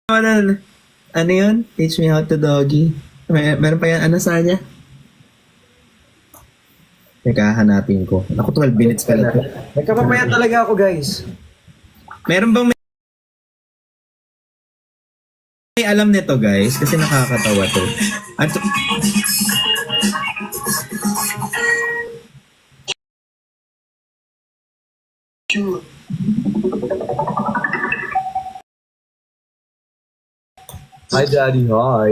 Ano yun? Teach me how to doggy. Meron pa yan, ano sa niya? Teka, hanapin ko. Ako 12 minutes pala to. Nagkapapayat talaga ako, guys. Meron bang may alam nito, guys? Kasi nakakatawa to. At Hi, Daddy. Hi.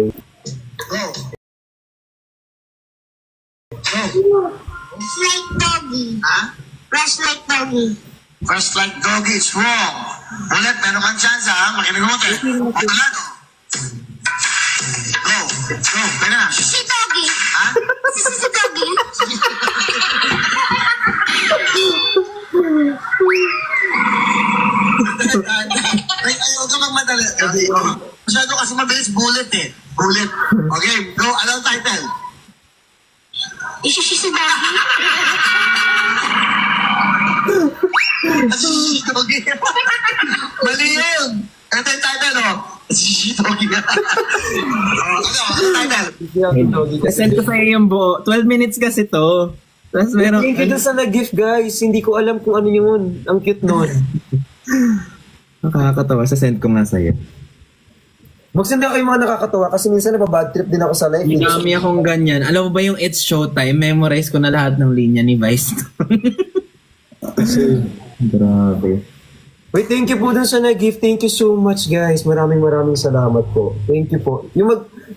Fresh like doggy. Ha? Fresh like doggy. First like doggy, it's wrong. Ulit, meron kang chance ha. Makinig mo tayo. Matalado. Go. Go. Kaya na. Si doggy. Ha? Si doggy. Ay, ayaw ka magmadali. Masyado kasi mabilis bullet eh. Bullet. Okay, go. Anong title? Si doggy. Doggy. Mali yun. Ito yung title, oh. Doggy. Ano title? send ko sa'yo yung buo. 12 minutes kasi to. Tapos meron... Thank you dun sa nag-gift, guys. Hindi ko alam kung ano yun. Ang cute nun. Nakakatawa. Send ko nga sa'yo. Magsend ako yung mga nakakatawa kasi minsan nababad trip din ako sa live. Dami akong ganyan. Alam mo ba yung It's Showtime? Memorize ko na lahat ng linya ni Vice. Grabe. Wait, thank you po dun sa nag-gift. Thank you so much, guys. Maraming salamat po. Thank you po.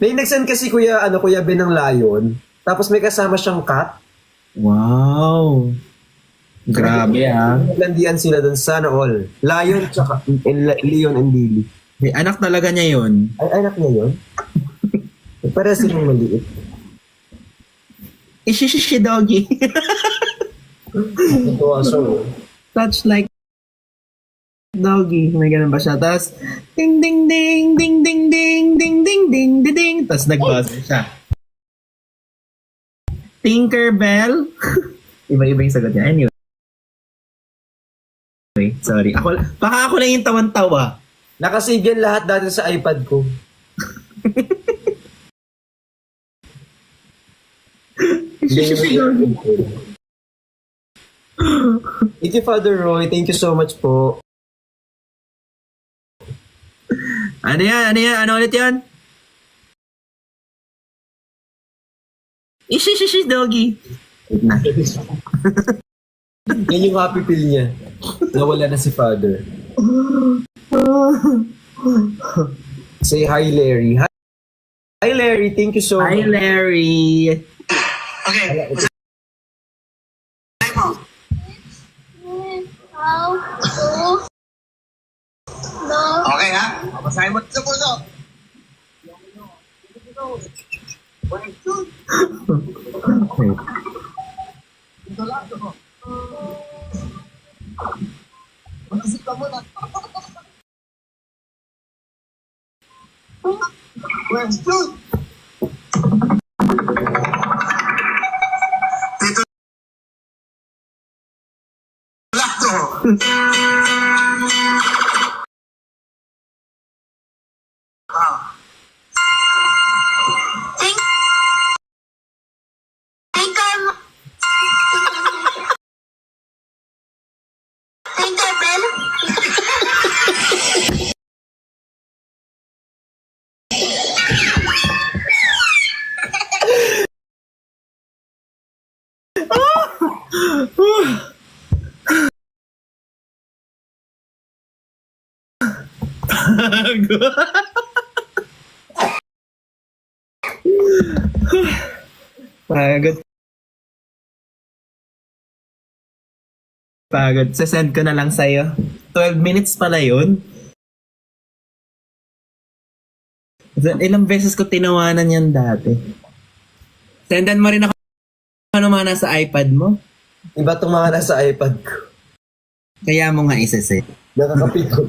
May nag-send kasi Kuya Ben ng Lion. Tapos may kasama siyang cat. Wow. Grabe ah. Landian sila dun. Sana all. Lion, tsaka Leon and Lily. May anak talaga niya yun. Ay, anak niya yun? Para silang maliit. Ishishishi doggy. Ito aso. Touch like doggy. May ganun ba siya? Tapos, ding ding ding ding ding ding ding ding ding ding ding. Tapos nag-buzzer siya. Tinkerbell. Iba-iba yung sagot niya. Anyway, sorry. Baka ako lang yung tawan-tawa. Nakasave yan lahat dati sa iPad ko. Thank you, Father Roy. Thank you so much po. Ano yan? Ano ulit yan? Ishishishi doggy. Wait na. Yan yung happy pill niya. Nawala na si Father. Say hi, Larry. Hi, Larry. Thank you so much. Hi, Larry. Okay. How to Okay ha? Basahin mo sa puso. Wait. Mag-isip ka muna. Question. Dito Lakto. think Tinkerbell. Pagod. Pagod. Sasend ko na lang sa'yo. 12 minutes pala yun. Ilang beses ko tinawanan yan dati. Sendan mo rin ako ano mga nasa iPad mo. Iba itong mga nasa iPad ko. Kaya mo nga isa-set. Nakakapikon.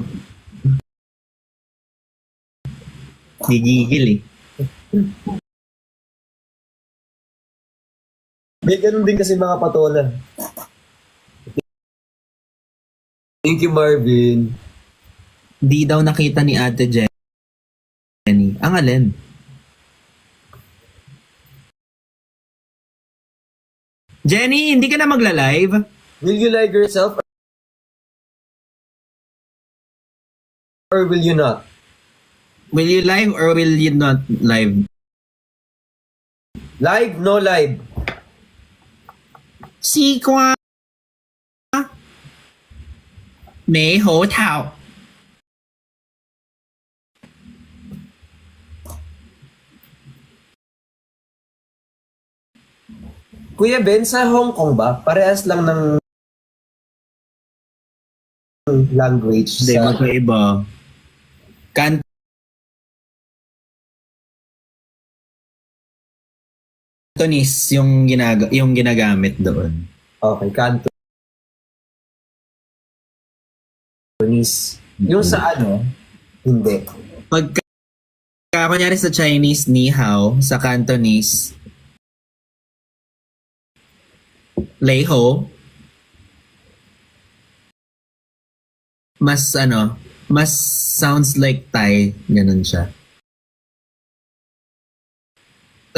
Gigigil eh. May ganun din kasi mga patola. Thank you, Marvin. Di daw nakita ni Ate Jen Jenny. Ang alin? Jenny, hindi ka na magla-live? Will you like yourself? Or will you not? Will you live or will you not live? Live? No live. 西瓜猕猴桃。 Kuya Ben, sa Hong Kong ba? Parehas lang ng language Hindi, sa... magkaiba. Cantonese yung ginagamit doon. Okay, Cantonese. Yung sa ano, hindi. Pagka kunyari sa Chinese, ni hao, sa Cantonese, lei ho, mas sounds like Thai, ganun siya.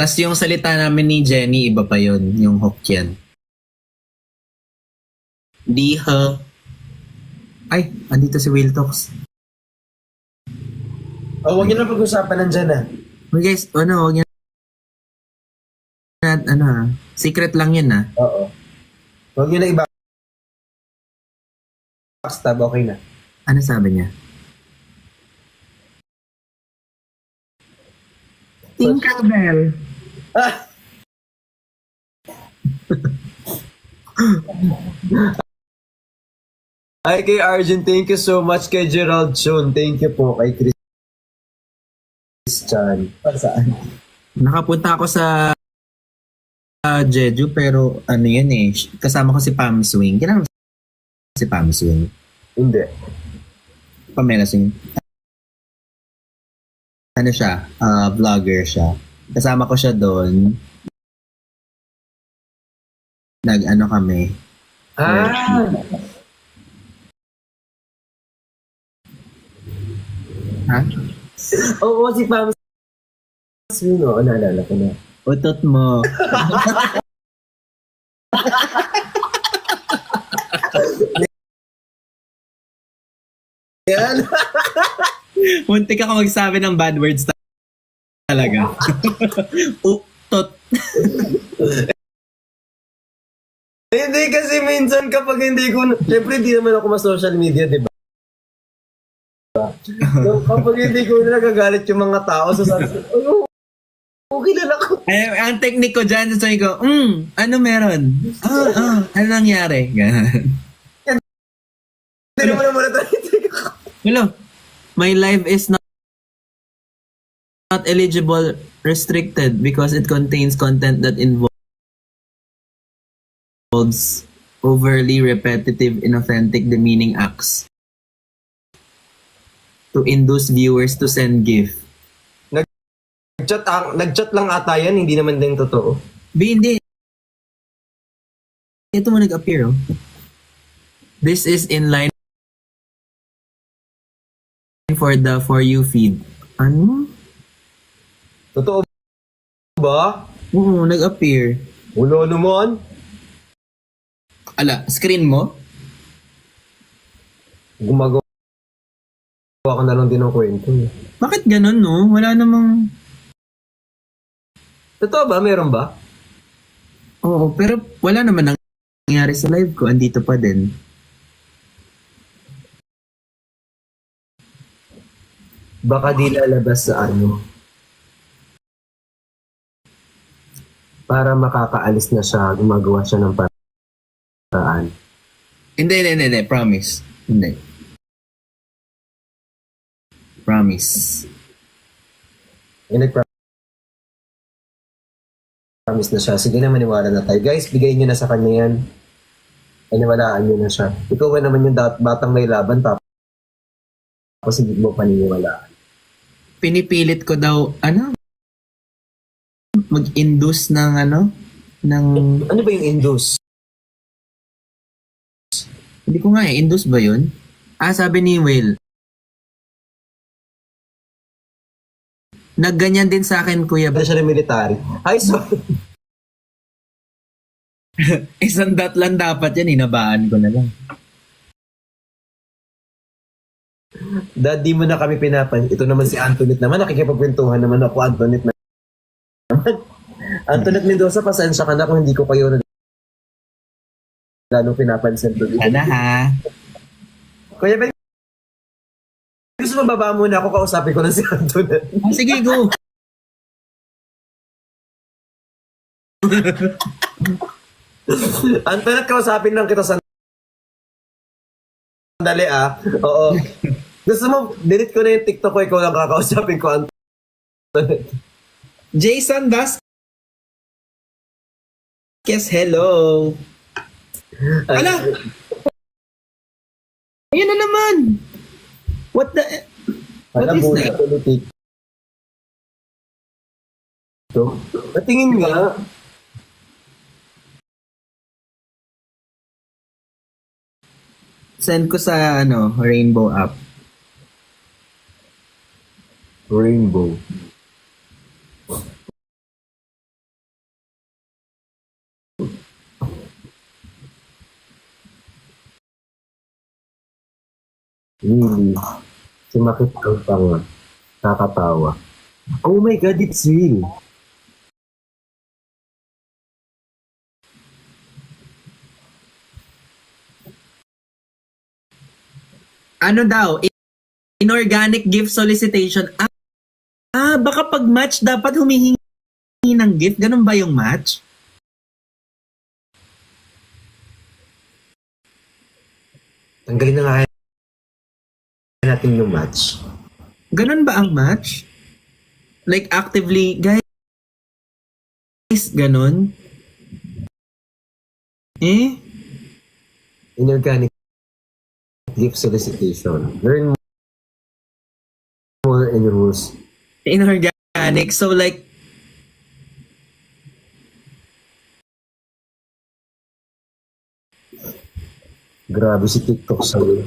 Tapos yung salita namin ni Jenny, iba pa yun, yung Hokkien. Di he. Ay, andito si Will Talks. Oh, huwag niyo na pag-usapan nandyan na. Well, guys, huwag niyo na, secret lang yun Oo. Huwag niyo na i-backstab, okay na. Ano sabi niya? Tinkerbell. Ay, kay Arjun, thank you so much. Kay Gerald Chun, thank you po. Kay Christian. Para saan? Nakapunta ako sa Jeju pero ano yan eh, kasama ko si Pam Swing. Kailangan si Pam Swing. Hindi. Pamela Swing. Ano siya? Vlogger siya. Kasama ko siya doon. Nag-ano kami. Ah! Ha? Oo, si Pam Swing. Oo, naalala ko na. Utot mo. Yan. Muntik ako magsabi ng bad words talaga. Utot. Hindi kasi minsan kapag hindi ko... Siyempre, hindi naman ako ma-social media, di ba? So, kapag hindi ko nagagalit yung mga tao, so sabi ko, ay, okay na ako. Ay, ang technique ko dyan, sabi ko, ano meron? Ano nangyari? Ganun. Hindi naman naman natalitik ako. Hello, my life is not eligible restricted because it contains content that involves overly repetitive, inauthentic, demeaning acts to induce viewers to send gift. Nag-chat lang ata yan, hindi naman din totoo. Hindi. Ito mo nag-appear, oh. This is in line for the For You feed. Ano? Totoo ba? Oo, nag-appear. Wala naman. Ala, screen mo? Gumagawa ka na lang din ng kwento. Bakit ganun, no? Wala namang... Totoo ba? Meron ba? Oo, pero wala naman nangyari sa live ko. Andito pa din. Baka di lalabas sa ano. Para makakaalis na siya, gumagawa siya ng paraan. Hindi. Promise. Hindi. Promise. Promise na siya. Sige na, maniwala na tayo. Guys, bigay niyo na sa kanya yan. Paniwalaan niyo na siya. Ikaw ba naman yung batang may laban, tapos hindi mo paniniwalaan. Pinipilit ko daw, mag-induce ng ng... Ano ba yung induce? Hindi ko nga induce ba yun? Sabi ni Will, Nagganyan din sa akin, Kuya. Ba siya ng military? Ay, sorry. Isang dot lang dapat yan, inabaan ko na lang. Dad, di mo na kami pinapan. Ito naman si Antoinette naman. Nakikipagkwentuhan naman ako, Antoinette naman. Antoinette Mendoza, pasensya ka na kung hindi ko kayo lalo pinapansin to. Sana ha. Kuya Ben, gusto mo baba muna ako, kausapin ko na si Antoinette. Oh, sige, go. Antoinette, kausapin lang kita sandali Oo. Gusto mo, delete ko na yung TikTok ko, ikaw lang kakausapin ko, Antoinette. Jason Vasquez, hello. Ala! Ayan na naman! What the... Alam is mo that? na politik. Ito? Natingin nga. Send ko sa, Rainbow app. Rainbow. Really? Sumakit ang tanga. Nakakatawa. Oh my God, it's real. Ano daw? Inorganic gift solicitation. Baka pag match, dapat humihingi ng gift. Ganun ba yung match? Tanggalin na nga natin yung match. Ganun ba ang match? Like actively, guys, ganun? Inorganic gift solicitation. Learn more in rules. Inorganic. So like, Grabe si TikTok sa'yo.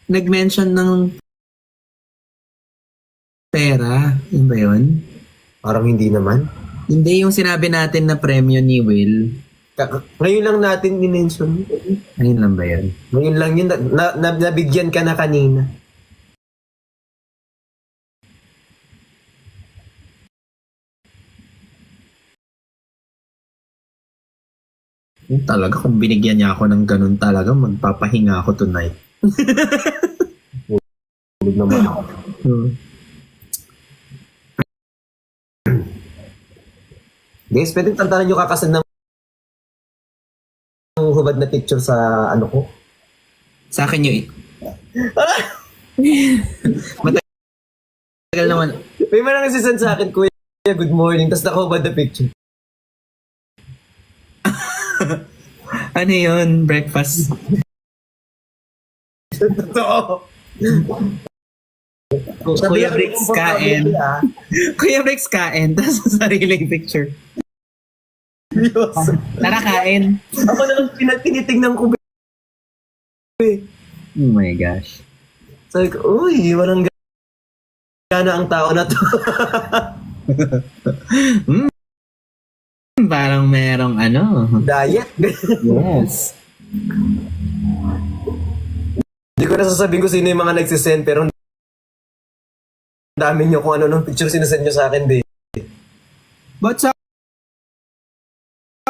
nag-mention ng pera. Yun ba yun? Parang hindi naman. Hindi yung sinabi natin na premyo ni Will. Ngayon lang natin dinension. Ayun lang ba yun? Ngayon lang yun. Nabigyan ka na kanina. Talaga, kung binigyan niya ako ng ganun talaga, magpapahinga ako tonight. Huwag naman ako. Guys, pwede tantanan nyo kakasan ng hubad na picture sa ano ko. Sa akin yung... Matagal naman. May man nagsisend sa akin, Kuya, good morning, tapos nakahubad na picture. Ano yun? Breakfast? Totoo. Kuya Bricks kain. Kuya Bricks kain. Tapos sa sariling picture. Seryoso. Tara kain. Ako naman tinitingnan ko. Oh my gosh. Sabi ko, uy, walang gana ang tao na to. Parang merong Diet. Yes. Hindi ko na sasabihin ko sino yung mga nagsisend, pero ang dami nyo kung ano nung picture sinasend nyo sa akin, babe. But sa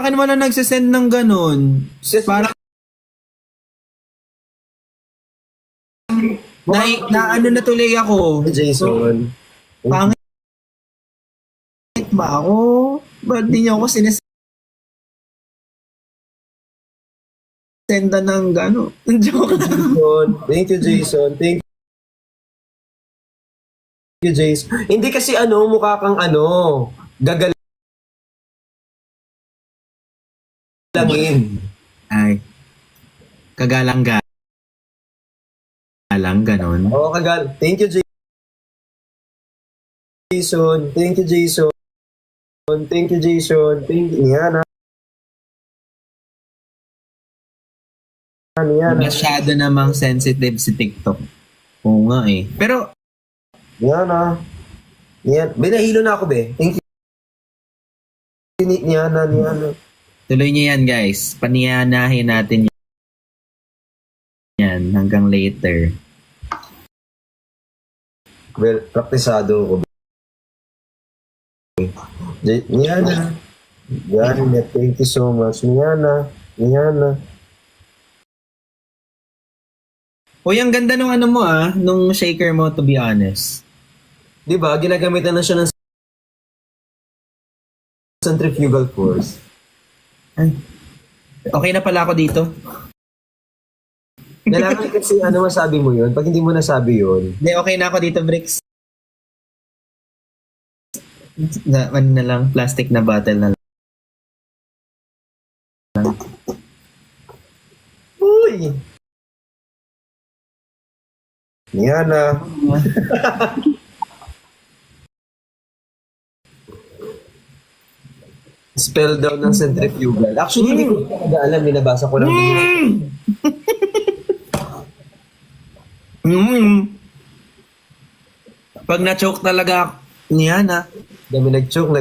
akin wala nagsisend ng ganun. Parang na ano na tuloy ako. Jason. Pangit ba ako? Ba't di niyo ako sinesenda ng gano'n? Joke. Jason. Thank you, Jason. Thank you, Jason. Hindi kasi mukha kang gagalangin. Ay. Kagalang-galang, gano'n. Oo, Thank you, Jason. Thank you, Jason. Thank you, Jason. Thank you. Yan, Masyado namang sensitive si TikTok. Oo nga eh. Pero Niana. Niana. Be, nahilo na ako, be. Thank you. Niana. Tuloy niyo yan, guys. Paniyanahin natin yan hanggang later. Well, praktisado ko. Niana. Niana, thank you so much. Niana. Uy, ang ganda nung ano mo nung shaker mo, to be honest. Di ba, ginagamitan na siya ng centrifugal force. Ay. Okay na pala ako dito. Kailangan kasi ano masabi mo yun. Pag hindi mo nasabi yun, Hindi, okay na ako dito, Bricks. Ano na lang, plastic na bottle na lang. uy! Niana. Spell daw ng centrifugal. Actually, hindi ko talaga alam. Minabasa ko lang. Pag na-choke talaga niyan Dami nag-choke.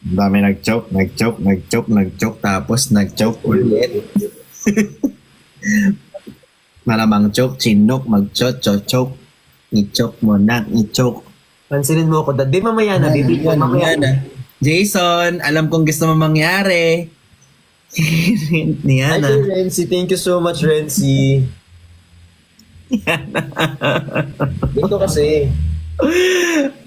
Dami nag-choke, tapos nag-choke ulit. Malamang choke, chinok, mag-choke, i-choke mo na, i-choke. Pansinin mo ako, Dad. Di mamaya na, baby. Mamaya na. Jason, alam kong gusto mo mangyari. Hi, Niana. Renzi. Thank you so much, Renzi. Dito kasi.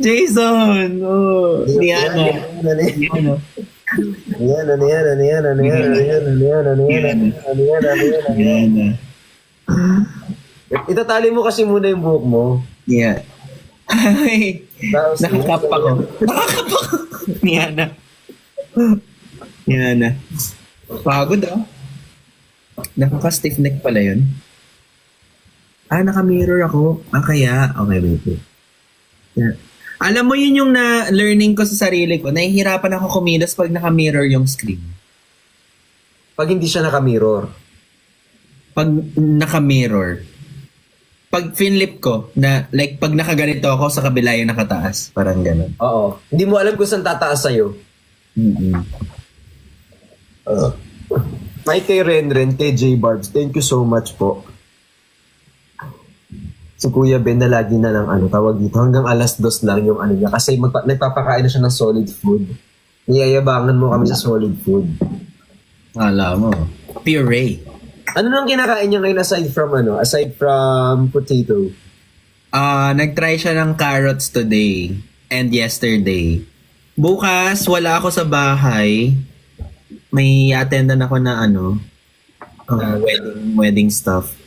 Jason! Oh, Niana. Niana. Itatali mo kasi muna yung buhok mo. Yeah. Ay, Tapos, nakakap ako. Niana. Pagod Nakaka-stiff neck pala yun. Naka-mirror ako. Kaya. Okay, wait. Yeah. Alam mo yun yung na-learning ko sa sarili ko. Nahihirapan ako kumilos pag naka-mirror yung screen. pag hindi siya naka-mirror. Pag naka-mirror. Pag finlip ko, like pag nakaganito ako sa kabila yung nakataas. Parang ganun. Oo. Hindi mo alam kung saan tataas sa'yo. Hi kay Renren, kay J Barbs. Thank you so much po. Si Kuya Ben na lagi na lang tawag dito. Hanggang alas 2 lang yung niya. Kasi nagpapakain na siya ng solid food. Niyayabangan mo kami sa solid food. Alam mo. Puree. Ano nang kinakain niya ngayon aside from potato? Nag-try siya ng carrots today and yesterday. Bukas, wala ako sa bahay. May attendan ako na wedding stuff.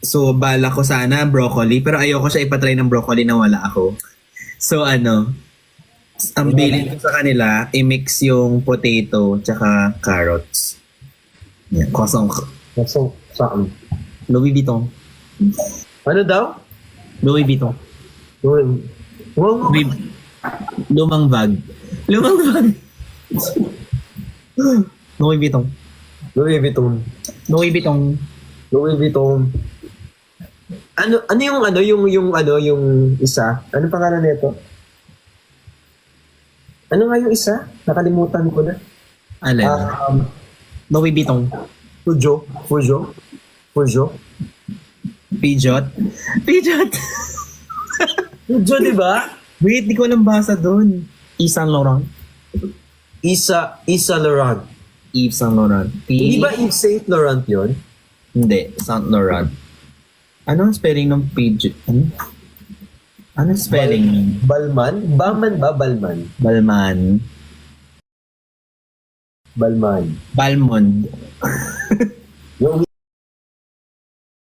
So, bala ko sana broccoli, pero ayoko siya ipatry ng broccoli na wala ako. So, ang bilin ko sa kanila, i-mix yung potato tsaka carrots. Yeah, kosong. Saan? Louis Vuitton. Ano daw? Louis Vuitton. Wow. Lumang bag. Louis Vuitton. Ano yung isa? Ano pangalan nito? Ano nga yung isa? Nakalimutan ko na. Alin? Louis Vuitton. Fujo. Pijot. Fujo, di ba? Wait, di ko lang basa doon. Yves Saint Laurent. Isa Laurent. Yves Saint Laurent. Di ba Yves Saint Laurent yun? Hindi, Saint Laurent. Ano ang spelling ng Pijot? Ano ang spelling ng Balman? Baman ba? Balman. Balmond. Yung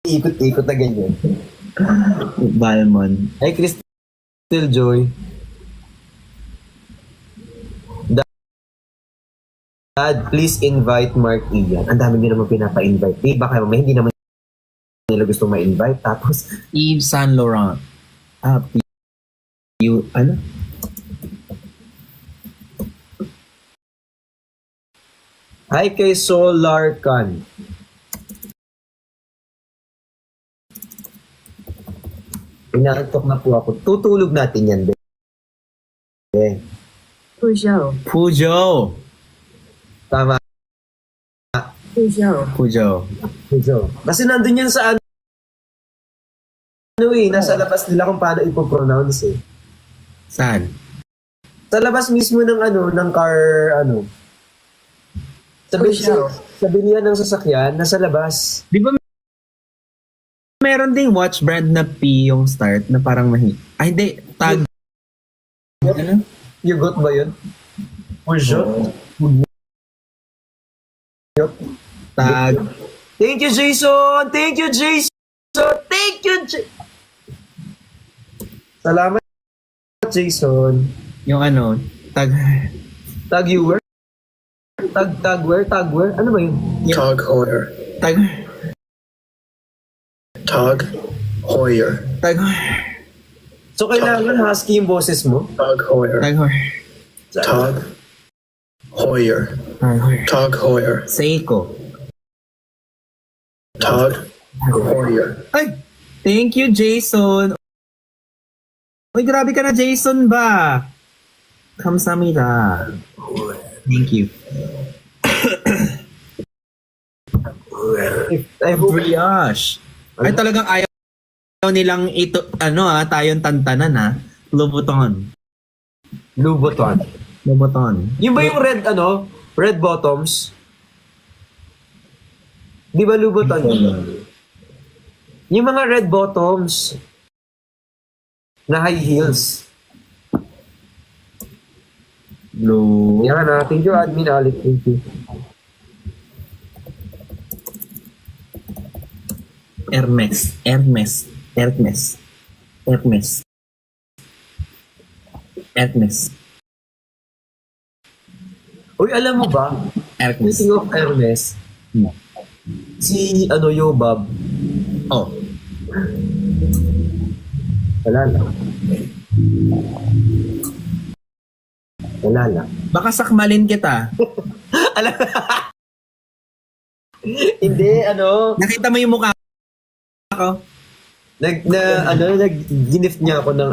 ikot-ikot na ganyan. Balmond. Ay, Crystal Joy. Dad, please invite Mark Ian. Ang dami niyo naman pinapa-invite. Baka hindi naman nila gusto ma-invite. Tapos, Yves Saint Laurent. Ano? hi kay Solar Khan. Inaantok na po ako. Tutulog natin yan, be. Peugeot, Pujo. Tama. Peugeot, Pujo. So, kasi nandun yan sa ano nasa labas nila kung paano ipopronounce eh. Saan? Sa labas mismo ng ng car, Peugeot. sa bilihan ng sasakyan, nasa labas. Di ba meron ding watch brand na P yung start na parang Ay, hindi. Tag. Ano? Yugot ba yun? Peugeot? Tag. Thank you, Jason! Thank you, Jason! Thank you, Salamat, Jason. Yung ano, tag. Tagwear? Tagwear? Ano ba yun? Tog Heuer. Tag. Tog Heuer. Tag. So, kailangan husky yung boses mo? Tog Heuer. Tag. Tog Heuer. Tag. Tog Heuer. Seiko. Tog Heuer. Ay! Thank you, Jason. Uy, grabe ka na, Jason ba? Kamsamida. Thank you. Brioche. Ay, talagang ayaw nilang ito, tayong tantanan Louboutin. Louboutin. Louboutin. Yung ba yung red bottoms? Di ba Louboutin yun? Yung mga red bottoms na high heels. Blue. Yan na. Thank you, admin Alec. Thank you. Hermes. Hermes. Hermes. Hermes. Hermes. Uy, alam mo ba? Hermes. Speaking of Hermes, Hmm. si Yobab, Oh. wala lang. Wala lang. Baka sakmalin kita. Alam Hindi, Nakita mo yung mukha ko? nag-gift niya ako ng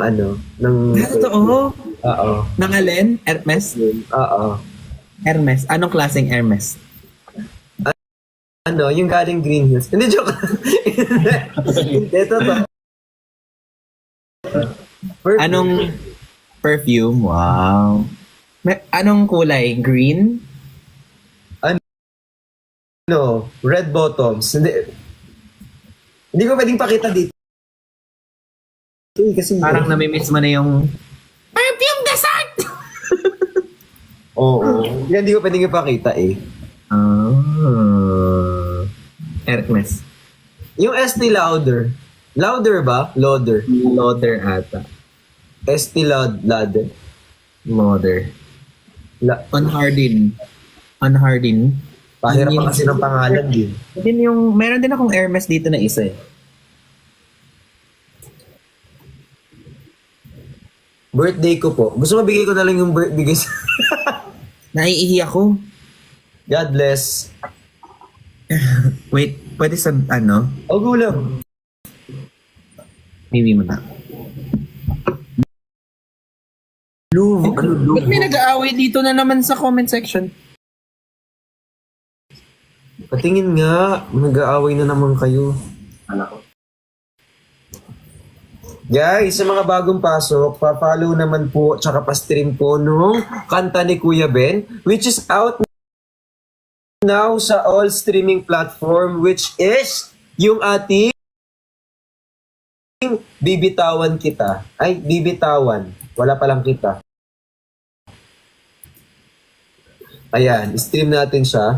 Totoo? Oo. Nang alin? Hermes? Oo. Hermes. Anong klaseng Hermes? Yung galing Green Hills. Hindi, joke. Hindi, totoo. Perfect. Anong perfume? Wow. Anong kulay? Green? Red bottoms. Hindi ko pwedeng pakita dito. Kasi Parang namimiss mo na yung perfume dessert! Oo. Hindi ko pwedeng ipakita eh. Hermes. Yung Estee Lauder. Lauder ba? Lauder. Lauder ata. Estee Lauder. Lauder. Unhardin. Pahirap Yun pa kasi ng pangalan din. Meron din akong Hermes dito na isa eh. Birthday ko po. Gusto mo bigay ko na lang yung bigay sa... Naiihi ako. God bless. Wait, pwede sa O gulang. Maybe mo na. Ba't may nag-aaway dito na naman sa comment section? Patingin nga. Nag-aaway na naman kayo. Guys, sa mga bagong pasok, pa-follow naman po tsaka pa-stream po nung kanta ni Kuya Ben, which is out now sa all streaming platform, which is yung ating Bibitawan Kita. Ay, Bibitawan. Wala palang kita. Ayan, stream natin siya.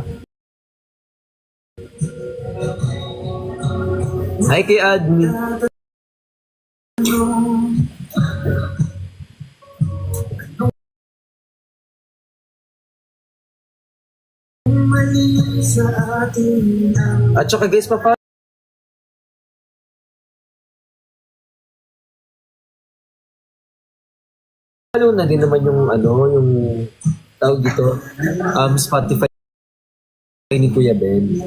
Hi kay admin. At saka guys, follow na din naman yung yung tawag dito, Spotify ni Kuya Ben.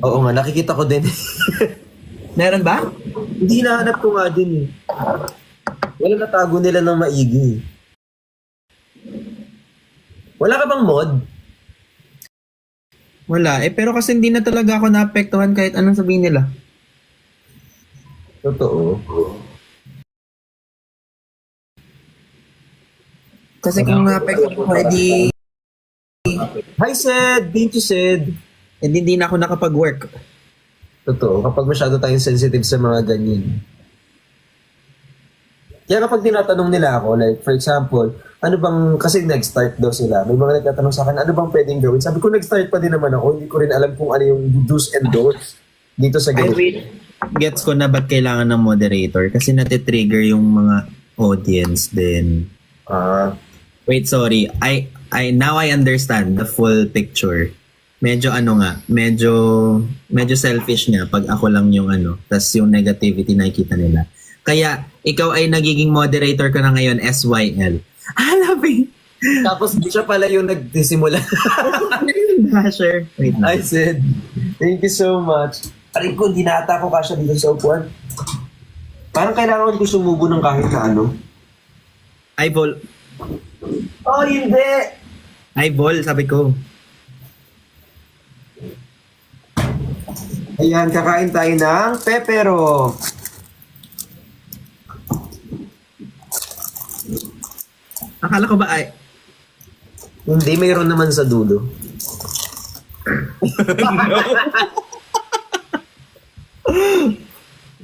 Oo nga, nakikita ko din. Meron ba? Hindi hinahanap ko nga din eh. Wala natago nila ng maigi. Wala ka bang mod? Wala. Pero kasi hindi na talaga ako naapektuhan kahit anong sabihin nila. Totoo. Kasi kung naapektuhan ko, edi Hi, Sid! Thank you, Sid! hindi na ako nakapag-work. Totoo. Kapag masyado tayong sensitive sa mga ganyan. Kaya kapag tinatanong nila ako, like, for example, ano bang, kasi nag-start daw sila, may mga nagtatanong sa akin, ano bang pwedeng gawin? Sabi ko, nag-start pa din naman ako, hindi ko rin alam kung ano yung do's and don'ts dito sa I ganito. wait. Gets ko na ba't kailangan ng moderator kasi natitrigger yung mga audience din. Wait, sorry. Now I understand the full picture. Medyo medyo selfish nga pag ako lang yung tas yung negativity nakikita nila. Kaya ikaw ay nagiging moderator ka na ngayon, SYL. Halapin! Tapos siya pala yung nagsisimula. Basher. Wait lang. I said, thank you so much. Aray ko, hindi nata ko kasya dito sa upuan. Parang kailangan ko sumubo ng kahit na ano. Eyeball. Oh, hindi! Eyeball, sabi ko. Ayan, kakain tayo ng pepero. Akala ko ba ay... Hindi, mayroon naman sa dulo.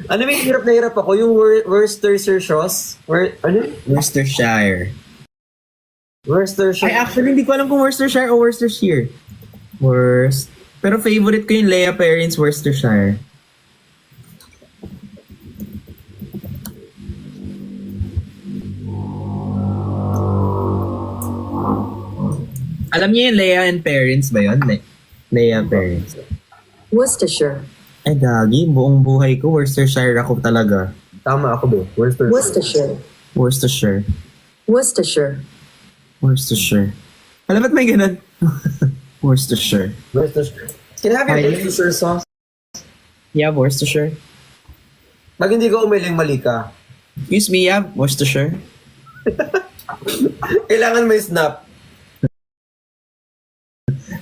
Ano may hirap na hirap ako? Yung Worcestershire sauce? Ano? Worcestershire. Worcestershire. Ay, actually, hindi ko alam kung Worcestershire o Worcestershire. Pero favorite ko yung Leia Perrins Worcestershire. Alam niyo yung Leia and Parents ba yun? Leia Parents. Worcestershire. Ay, gagi. Buong buhay ko, Worcestershire ako talaga. Tama ako ba? Worcestershire. Worcestershire. Worcestershire. Worcestershire. Worcestershire. Alam ba't may ganun? Worcestershire. Worcestershire. Can I have your Worcestershire sauce? Yeah, Worcestershire. Pag hindi ko umiling, mali ka. Excuse me, yeah, Worcestershire. Kailangan may snap.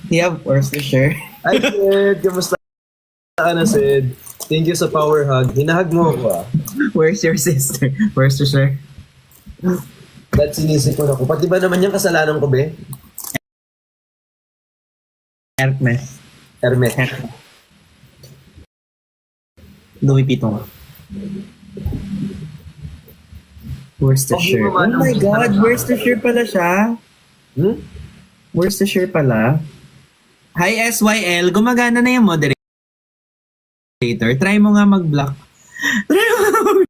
Yeah, Worcestershire. Hi, Sid. Kamusta ka na, Sid? Thank you sa power hug. Hinahag mo ako, ah. Where's your sister? Worcestershire. Dahil sinisipon ako. Pati ba naman yung kasalanan ko, be? Hermes. Hermes. Louis Vuitton. Worcestershire. Oh my God, Worcestershire pala siya. Worcestershire pala. Hi SYL, gumagana na yung moderator. Try mo nga mag-block. Try mo nga mag-block.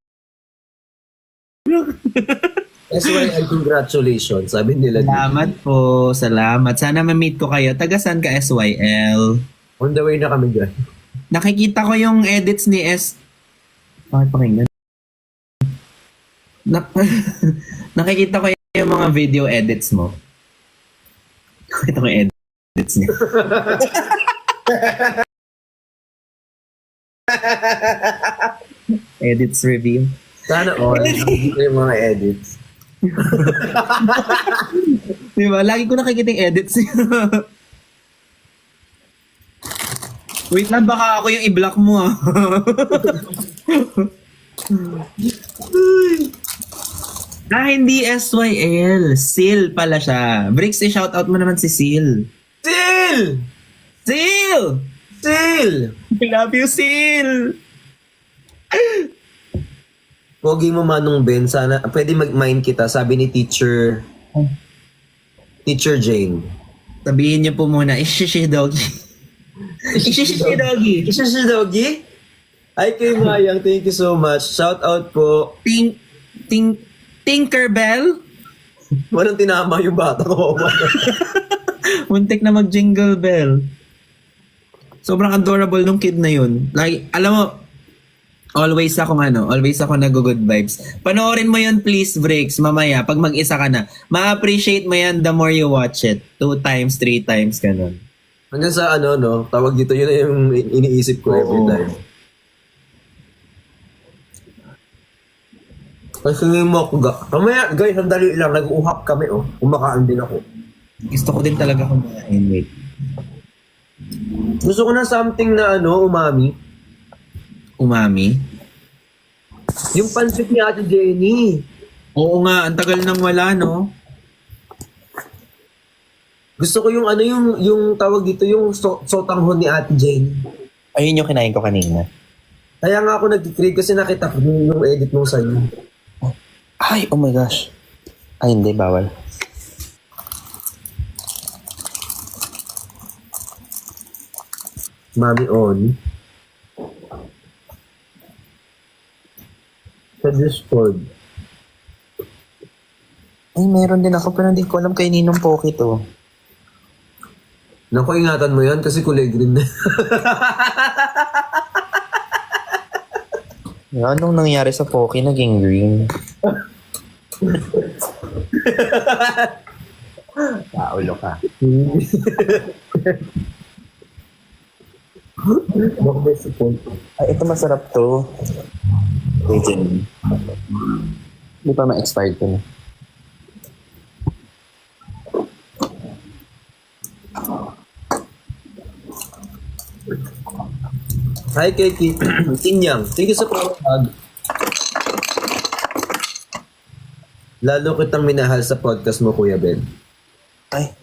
SYL, congratulations. Sabi nila. Salamat po, salamat. Sana ma-meet ko kayo. Taga-san ka SYL? On the way na kami dyan. Nakikita ko yung edits ni S. Bakit pakinggan? Nakikita ko yung mga video edits mo. Nakikita ko yung edits niya. Edits review. Sana all. Nakikita yung mga edits. Diba? Lagi ko nakikita yung edits niya. Wait lang, baka ako yung i-block mo ah. Hindi SYL. Sil pala siya. Bricks, i-shoutout mo naman si Sil. Sil! Sil! Sil! I love you, Sil! Pogi mo Manong Ben, sana pwede mag-mind kita, sabi ni Teacher Jane. Sabihin niyo po muna, ishishi doggy. Ishishi doggy. Ishishi doggy? Ay, kay Mayang, thank you so much. Shout out po. Tinkerbell? Walang tinama yung bata ko. Muntik na mag-jingle bell. Sobrang adorable nung kid na yun. Like, alam mo, always ako nag-good vibes. Panoorin mo yun please, Breaks, mamaya, pag mag-isa ka na. Ma-appreciate mo yan the more you watch it. 2 times, 3 times, ganun. Hanggang sa ano, no? Tawag dito, yun na yung iniisip ko every Oo. time. Kasi yung mokga. Kamaya, guys, sandali lang. Nag-uhap kami, oh. Kumakain din ako. Gusto ko din talaga kumain. Wait. Gusto ko na something na ano, umami. Umami? Yung pansit ni Ate Jenny. Oo nga, ang tagal nang wala, no? Gusto ko yung ano, yung tawag dito, yung sotanghon ni Ate Jenny. Ayun yung kinain ko kanina. Kaya nga ako nag-crave kasi nakita ko yung edit mo sa'yo. Ay, oh my gosh. Ay, hindi, bawal. Mami on. Sa Discord. Ay, meron din ako, pero hindi ko alam kay Ninong Poki to. Naku, ingatan mo yan kasi kulay green na. Anong nangyari sa Poki? Naging green. Paulo ka. Ay, ito masarap to. Wait, hindi pa ma-expired to na. Hi, Kiki. Tinyang. Thank you sa pag. Lalo kitang minahal sa podcast mo, Kuya Ben. Ay,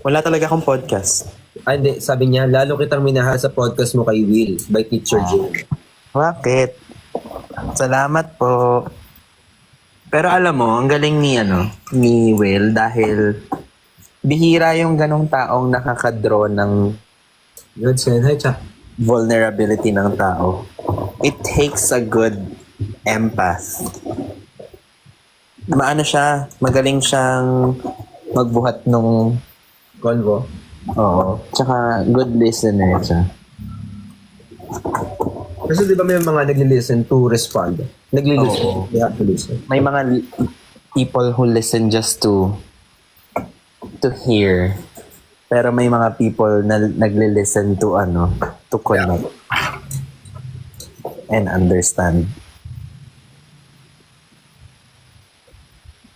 wala talaga akong podcast. Ay, hindi. Sabi niya, lalo kitang minahal sa podcast mo kay Will by Teacher Jane. Bakit? Salamat po. Pero alam mo, ang galing ni Will dahil bihira yung ganong taong nakakadraw ng Good, Sen. Hi, Chuck. vulnerability ng tao. It takes a good empath. Maano siya, magaling siyang magbuhat nung Convo. oo. Tsaka good listener siya. Kasi di ba may mga nagli-listen to respond? Nagli-listen. Oo. They have to listen. May mga people who listen just to hear. Pero may mga people na nagli-listen to to connect and understand.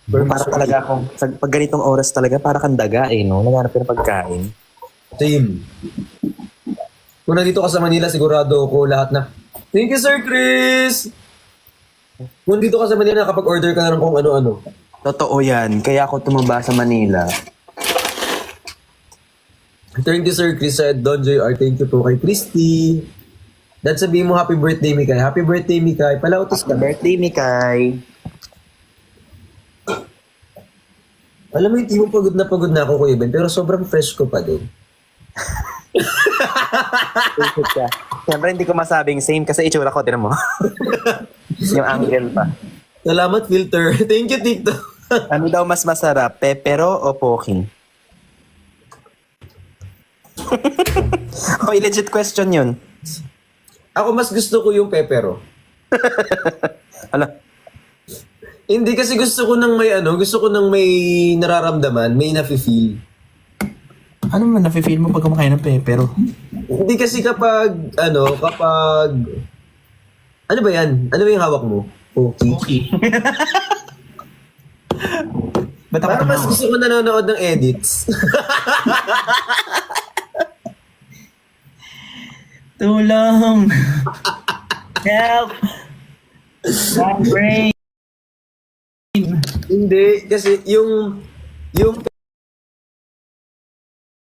Para talaga akong, pag ganitong oras talaga, para kang daga no? Naghanap ng pagkain. Team. Kung nandito ka sa Manila, sigurado ko lahat na, thank you, Sir Chris! Kung dito ka sa Manila, nakapag-order ka na ng kung ano-ano. Totoo yan. Kaya ako tumaba sa Manila. Thank you, Sir Chris. Said Don JR, thank you po kay Christy. Dad, sabihin mo, happy birthday, Mikay. Happy birthday, Mikay. Palautos ka. Birthday, Mikay. Alam mo, hindi mo pagod na ako, Kuya Ben, pero sobrang fresh ko pa din. Siyempre, hindi ko masabing same kasi itsura ko, tinan mo. Yung angle pa. Salamat, filter. Thank you, TikTok. Ano daw mas masarap, pepero o poking? Okay, legit question yun. Ako mas gusto ko yung pepero. Ala, Hindi kasi gusto ko ng gusto ko ng may nararamdaman, may nafe-feel. ano man nafe-feel mo pag kumakain ng pepero? Hindi kasi kapag ano ba yan? Ano ba yung hawak mo? Okay. Okay. Ba't ako Parang mas tumawa? gusto ko nanonood ng edits. Tulong! Help! My brain! Hindi, kasi yung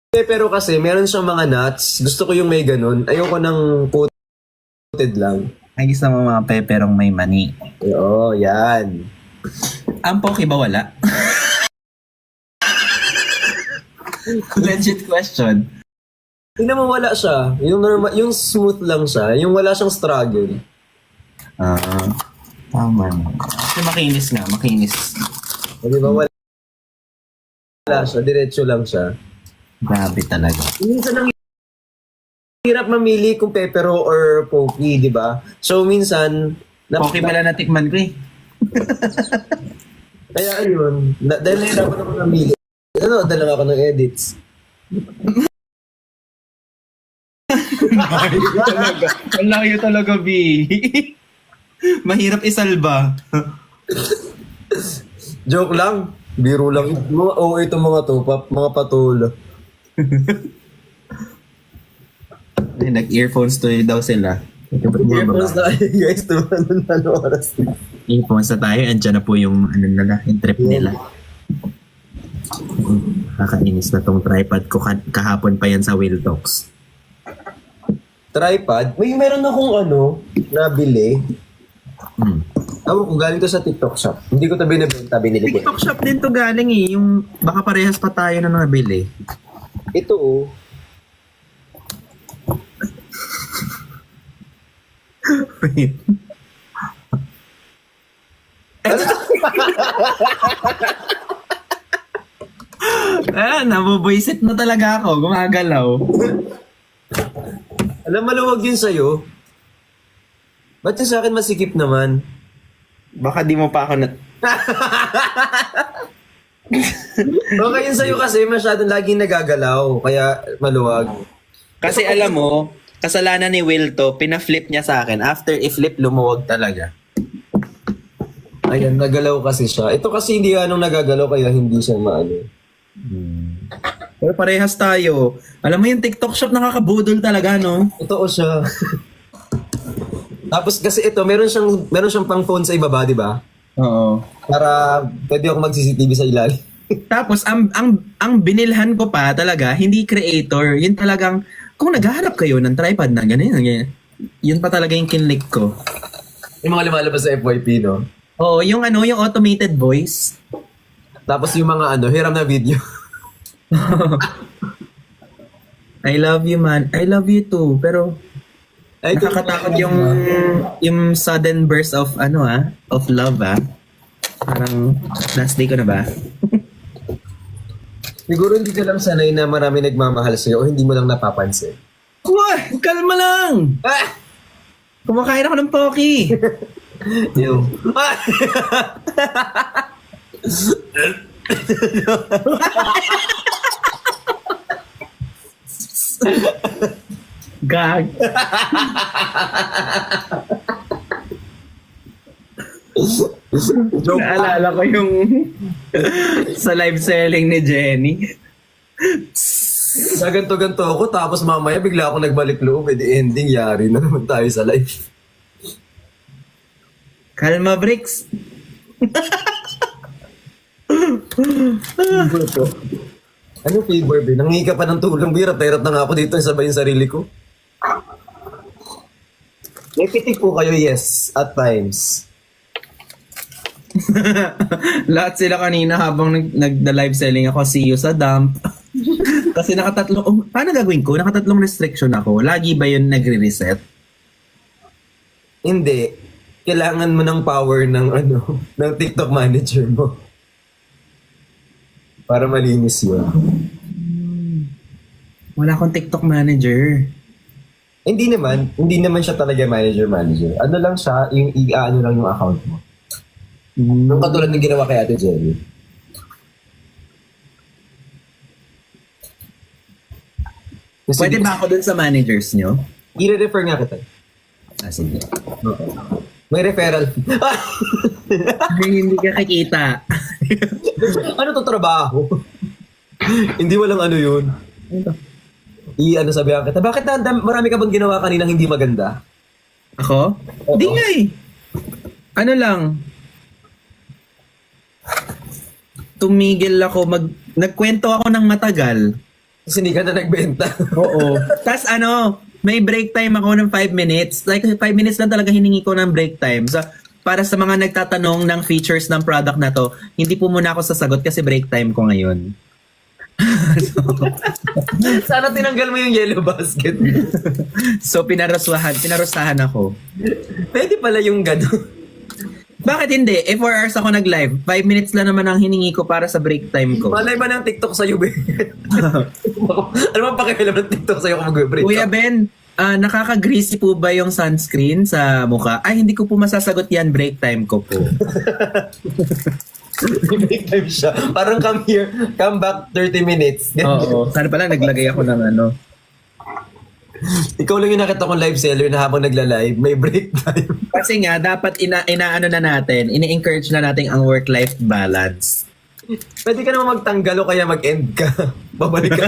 pepero kasi, meron siyang mga nuts. Gusto ko yung may ganun. Ayoko ng coated lang. Ay, gusto mo mga peperong may mani. Oo, yan. Ang poke ba wala? Legit question. Tingnan mo, wala siya. Yung normal, yung smooth lang siya. Yung wala siyang struggle. Tama. Kasi makinis nga, makinis. Di ba, wala siya. Diretso lang siya. Grabe talaga. Minsan ang hirap mamili kung pepero or poke, di ba? So, minsan, Poke pala natikman ko eh. kaya ayun, dahil nahirapan ako namili. Ano, dala ako ng edits. Ang layo talaga, B. Mahirap isalba. Joke lang. Biro lang. Mga OA itong mga to, mga patula. Nag-earphones to daw sila. Earphones na kayo guys, ano oras na. Earphones na tayo, andyan na po yung ano nila, yung trip nila. Kakainis na tong tripod ko kahapon pa yan sa Will Talks. Tripod? Meron akong nabili. Hmm. Ewan ko, galing to sa TikTok shop. Hindi ko to binibenta, binili ko. TikTok shop din to galing eh. Yung baka parehas pa tayo na nabili. Ito Wait. Nabubuisit na talaga ako. Gumagalaw. Alam, maluwag yun sa'yo. Ba't yung sa akin masikip naman? Baka di mo pa ako na... Okay yun sa'yo kasi masyadong laging nagagalaw. Kaya maluwag. Kasi alam mo, kasalanan ni Will to, pina-flip niya sa akin. After i-flip, lumuwag talaga. Ayan, nagalaw kasi siya. Ito kasi hindi anong nagagalaw kaya hindi siya maano. Pero parehas tayo. Alam mo yung TikTok shop nakakabudol talaga, no? Totoo siya. Tapos kasi ito, meron siyang pang phone sa ibaba, di ba? Oo. Para pwede ako mag-CCTV sa ilalim. Tapos, ang binilhan ko pa talaga, hindi creator. Yun talagang, kung naghahanap kayo ng tripod na ganyan, yun pa talaga yung kinlik ko. Yung mga lumalabas sa FYP, no? Oo, yung yung automated voice. Tapos yung mga hiram na video. I love you, man. I love you too. Pero, Ay, nakakatakot yung sudden burst of, of love, Parang, last day ko na ba? Siguro hindi ka lang sanay na marami nagmamahal sa'yo o hindi mo lang napapansin. Wah! Kalma lang! Ah! Kumakain ako ng Pocky! Yung... Gag. Joke. Naalala ko yung sa live selling ni Jenny. Sa ganto-ganto ako tapos mamaya bigla ako nagbalik loob. The ending, yari na naman tayo sa live. Kalma, Bricks. Ano favor, be? Nangingi ka pa ng tulong, be. Hirap na nga ako dito sabay yung sarili ko. May pitik po kayo, yes, at times. Lahat sila kanina habang nagda-live selling ako, see you sa dump. Kasi paano gagawin ko? Nakatatlong restriction ako. Lagi ba yun nagre-reset? Hindi. Kailangan mo ng power ng ng TikTok manager mo. Para malinis yun. Wala akong TikTok manager. Hindi naman siya talaga manager. Ano lang siya, yung i-ano lang yung account mo. Yung katulad ng ginawa kay Ate Jenny. Kasi Pwede ba ako dun sa managers nyo? i-refer nga kita. Sige. May referral. Hindi ka kikita. Ano to trabaho? Hindi walang ano yun. Sabihan kita, bakit marami ka bang ginawa kaninang hindi maganda? Ako? Hindi nga eh. Ano lang, tumigil ako, nagkwento ako ng matagal. Kasi hindi ka na nagbenta. Oo. Tapos may break time ako ng 5 minutes. Like 5 minutes lang talaga hiningi ko ng break time. So, para sa mga nagtatanong ng features ng product na to, hindi po muna ako sasagot kasi break time ko ngayon. Sana tinanggal mo yung yellow basket. So, pinarusahan ako. Pwede pala yung gano'n. Bakit hindi? 4 hours ako nag-live. 5 minutes lang naman ang hiningi ko para sa break time ko. Malay ba ng TikTok sa'yo, Ben? Ano bang pakialam ng TikTok sa'yo kung mag-break? Kuya Ben, nakaka-greasy po ba yung sunscreen sa mukha? Ay, hindi ko po masasagot yan. Break time ko po. Break time siya. Parang come back 30 minutes. Oo. Sana pala naglagay ako ng Ikaw lang yung nakita kong live seller na habang nagla-live, may break time. Kasi nga, dapat inaano na natin, ini-encourage na natin ang work-life balance. Pwede ka naman magtanggal o kaya mag-end ka. Babalik ka.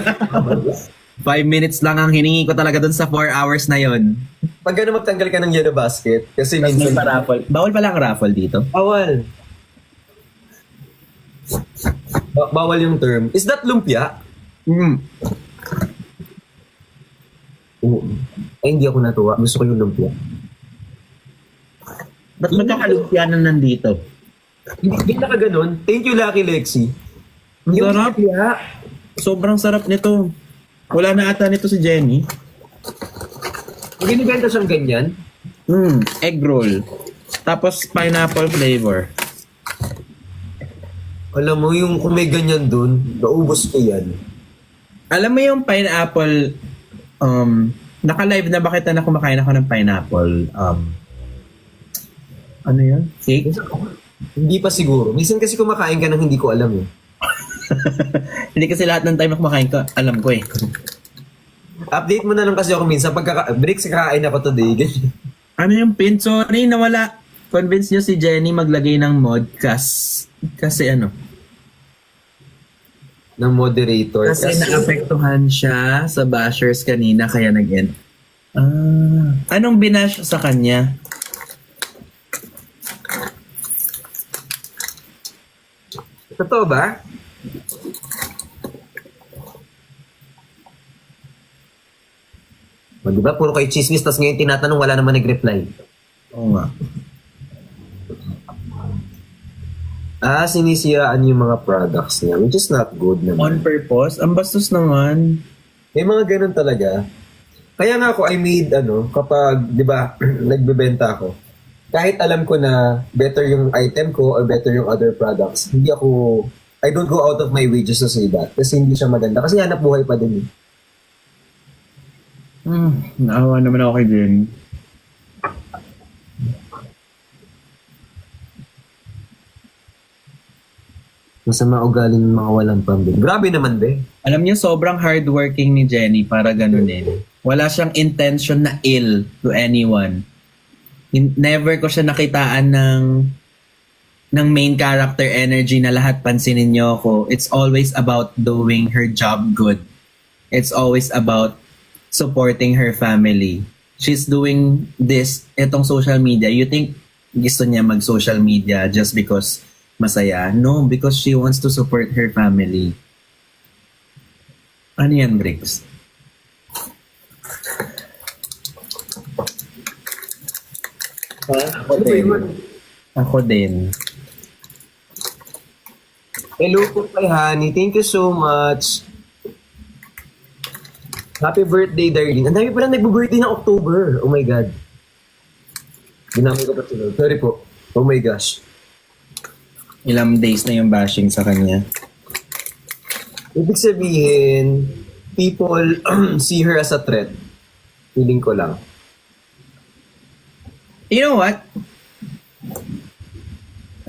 5 minutes lang ang hiningi ko talaga dun sa 4 hours na yon. Pag ano magtanggal ka ng yellow basket, kasi Tapos may minsan... pa-raffle. Bawal pala ang raffle dito. Bawal. Bawal yung term. Is that lumpia? Oo. Ay, hindi ako natuwa. Gusto ko yung lumpia. Ba't magkakalumpyanan nandito? Hindi na ka ganun. Thank you, Lucky Lexi. Ang Yung sarap. lumpia, Sobrang sarap nito. Wala na ata nito si Jenny. binibenta siyang ganyan. Egg roll. Tapos pineapple flavor. Alam mo, yung kung may ganyan dun, naubos ko yan. Alam mo yung pineapple, naka-live na ba kita na kumakain ako ng pineapple? Ano yun? Cake? Hindi pa siguro. Minsan kasi kumakain ka nang hindi ko alam eh. Hindi kasi lahat ng time na kumakain ko, alam ko eh. Update mo na lang kasi ako minsan. Break sa kakain ako today. Ano yung pin? Sorry, nawala. Convince nyo si Jenny maglagay ng modcast. Kasi ano? ng moderator. Kasi naapektuhan siya sa bashers kanina kaya nag-end. Anong binash sa kanya? Totoo ba? O, diba? Puro kayo chismis, tapos ngayon tinatanong, wala naman nag-reply. Oo nga. Sinisiraan yung mga products niya, which is not good naman. On purpose? Ang bastos naman. May mga ganun talaga. Kaya nga ako, I made, kapag, di ba, nagbebenta ako, kahit alam ko na better yung item ko or better yung other products, I don't go out of my way just to say that. Kasi hindi siya maganda. Kasi hanap buhay pa din eh. Naawa naman ako kay Jen. Masama ugali ng mga walang pambili. Grabe naman, be. Alam niyo, sobrang hardworking ni Jenny para ganunin. Wala siyang intention na ill to anyone. Never ko siya nakitaan ng main character energy na lahat pansinin niyo ako. It's always about doing her job good. It's always about supporting her family. She's doing itong social media. You think gusto niya mag-social media just because masaya? No, because she wants to support her family. Ano yan, Briggs? Ako din. Hello po kay Honey. Thank you so much. Happy birthday, Darlene. Ang dami pala nagbo-birthday ng October. Oh my God. Ginamit ko pa sila. Sorry po. Oh my gosh. Ilang days na yung bashing sa kanya. Ibig sabihin, people see her as a threat. Feeling ko lang. You know what?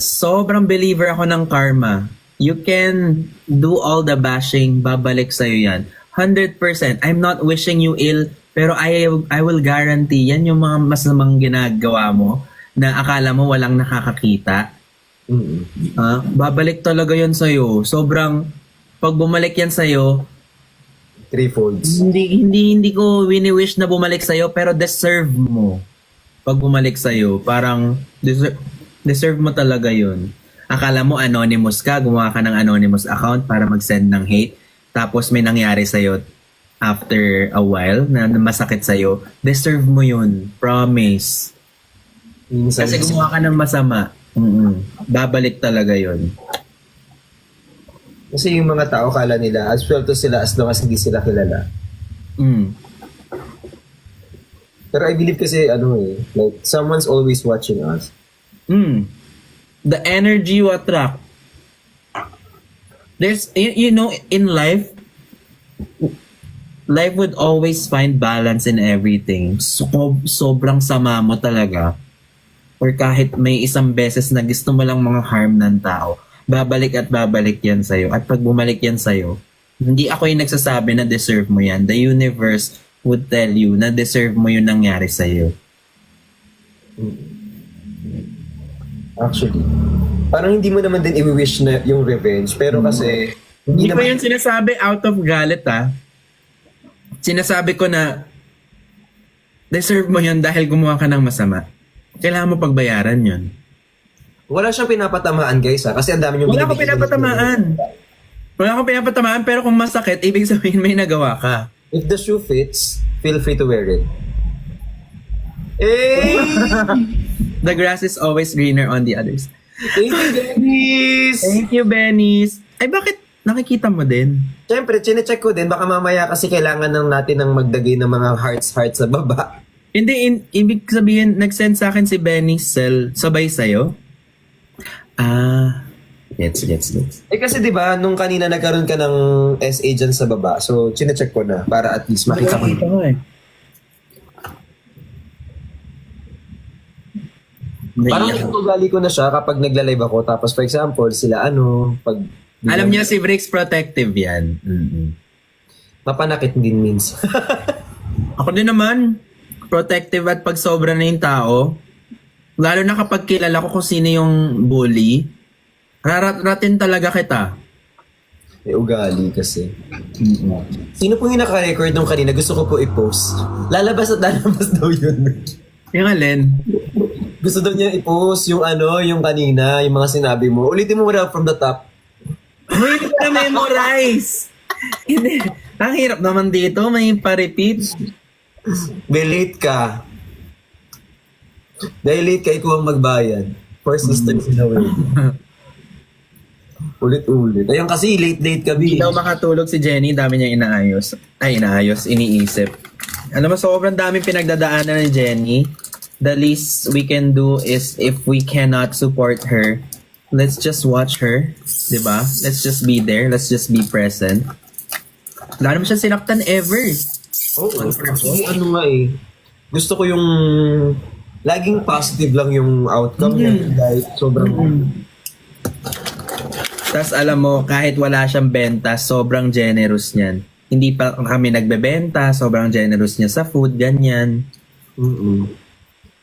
Sobrang believer ako ng karma. You can do all the bashing, babalik sa'yo yan. 100%. I'm not wishing you ill, pero I will guarantee yan yung mga masamang ginagawa mo na akala mo walang nakakakita. Babalik talaga yan sa'yo. Sobrang, pag bumalik yan sa'yo, Three-folds. hindi ko wini-wish na bumalik sa'yo, pero deserve mo. Pag bumalik sa'yo, parang deserve mo talaga yun. Akala mo anonymous ka, gumawa ka ng anonymous account para mag-send ng hate, tapos may nangyari sa'yo after a while na masakit sa'yo, deserve mo yun. Promise. Minsan, Kasi gumawa ka ng masama. Babalik talaga yun. kasi yung mga tao kala nila, as well to sila as long as hindi sila kilala. Pero I believe kasi, like, someone's always watching us. The energy you attract. There's, in life would always find balance in everything. Sobrang sama mo talaga. Or kahit may isang beses na gusto mo lang mga harm ng tao, babalik at babalik yan sa'yo. At pag bumalik yan sa'yo, hindi ako yung nagsasabi na deserve mo yan. The universe would tell you na deserve mo yung nangyari sa'yo. Actually, parang hindi mo naman din i-wish na yung revenge, pero kasi Hindi ko naman- yun sinasabi out of galit Sinasabi ko na deserve mo yun dahil gumawa ka ng masama. Kailangan mo pagbayaran yun. Wala siyang pinapatamaan, guys, kasi ang dami yung Wala akong pinapatamaan, pero kung masakit, ibig sabihin may nagawa ka. If the shoe fits, feel free to wear it. Hey! The grass is always greener on the other side. Thank you, Dennis! Thank you, Benny's. Ay, bakit nakikita mo din? Siyempre, chinecheck ko din. Baka mamaya kasi kailangan natin ng magdagay ng mga hearts sa baba. Hindi, ibig sabihin, nag-send sa akin si Benny's cell sabay sa'yo? Gets. Kasi di ba nung kanina nagkaroon ka ng SA dyan sa baba, so chinecheck ko na para at least makita ko. Nakikita ko eh. Parang Naiyak. ugali ko na siya kapag nagla-live ako. Tapos for example, sila pag... Alam niya si Bricks protective yan. Mapanakit din means. Ako din naman, protective at pag sobra na yung tao, lalo na kapag kilala ko kung sino yung bully, rarat-ratin talaga kita. May ugali kasi. Sino po yung naka-record nung kanina? Gusto ko po i-post. Lalabas at lalabas daw yun. Yung alin? Gusto daw niya i-post yung yung kanina, yung mga sinabi mo. Ulitin mo muna from the top. Hindi ko na memorize. Hindi. Ang hirap naman dito, may pa-repeat. Late ka. Dahil late ka, ikaw ang magbayad. First sisters in a way. Ulit-ulit. Ayun kasi, late ka, Hindi B. daw makatulog si Jenny, dami niya iniisip. Alam mo, sobrang daming pinagdadaanan ni Jenny. The least we can do is if we cannot support her, let's just watch her, 'di ba? Let's just be there, let's just be present. Wala naman siya sinaktan ever. Oo. Kasi gusto ko yung laging positive lang yung outcome niya. Dahil sobrang... Tapos alam mo, kahit wala siyang benta, sobrang generous niyan. Hindi pa kami nagbebenta, sobrang generous niya sa food, ganyan.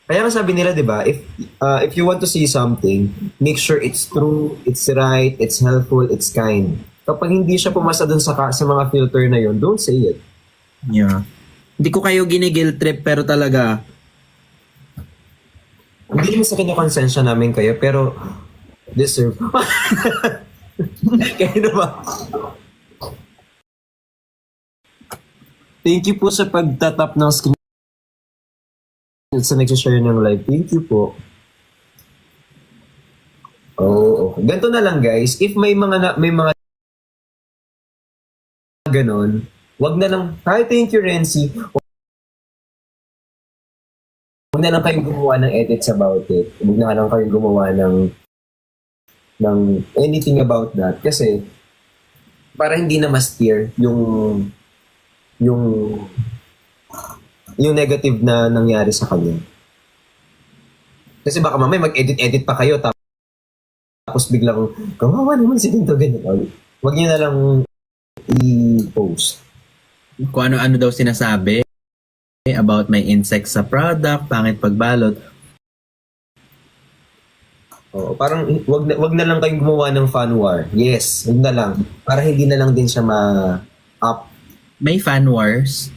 Kaya nga sabi nila, di ba, if you want to see something, make sure it's true, it's right, it's helpful, it's kind. Kapag hindi siya pumasa dun sa mga filter na yun, don't say it. Yeah. Hindi ko kayo ginigil trip, pero talaga, Hindi naman sa kinakonsensya namin kayo, pero deserve. Kaya naman. Thank you po sa pagtatap ng screen sa nag-share ng live. Thank you po. Okay. Ganito na lang guys. If may mga ganon, wag na lang. Hi, thank you Renzi. Wag na lang kayong gumawa ng edits about it. Wag na lang kayong gumawa ng anything about that. Kasi para hindi na ma-steer yung negative na nangyari sa kanya. Kasi baka mamaya mag-edit pa kayo tapos biglang kawawa naman si Tinto ganyan. Wag niyo na lang i-post. kung ano-ano daw sinasabi about my insects sa product, pangit pagbalot. Parang wag na lang kayong gumawa ng fan war. Yes, wag na lang. Para hindi na lang din siya ma-up. May fan wars.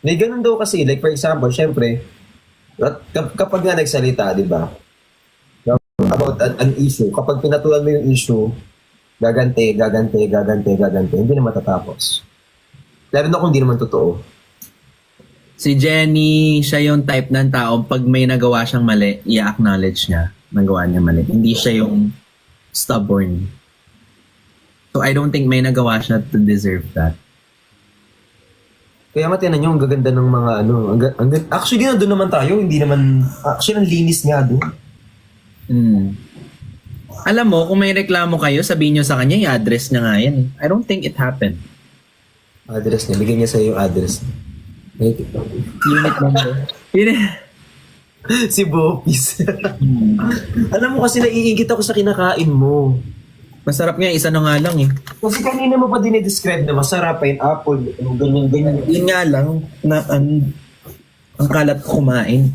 May ganun daw kasi. Like for example, syempre, kapag nga nagsalita, di ba? About an issue. Kapag pinatulan mo yung issue, gagante, hindi na matatapos. Lalo na kung hindi naman totoo. Si Jenny, siya yung type ng tao, pag may nagawa siyang mali, i-acknowledge niya, nagawa niya mali. Hindi siya yung stubborn. So I don't think may nagawa siya to deserve that. Kaya matinan nyo, ang gaganda ng mga actually, doon naman tayo, hindi naman, actually, ang linis nga doon. Alam mo, kung may reklamo kayo, sabihin nyo sa kanya, i-address niya nga yan. I don't think it happened. Address niya, bigyan niya sa'yo yung address. Unit number. Si Bopis. Alam mo kasi naiingit ako sa kinakain mo. Masarap nga, isa na nga lang eh. Kasi kanina mo pa dinidescribe na masarap, pineapple, ganyan. Yun nga lang, na ang kalat ko kumain.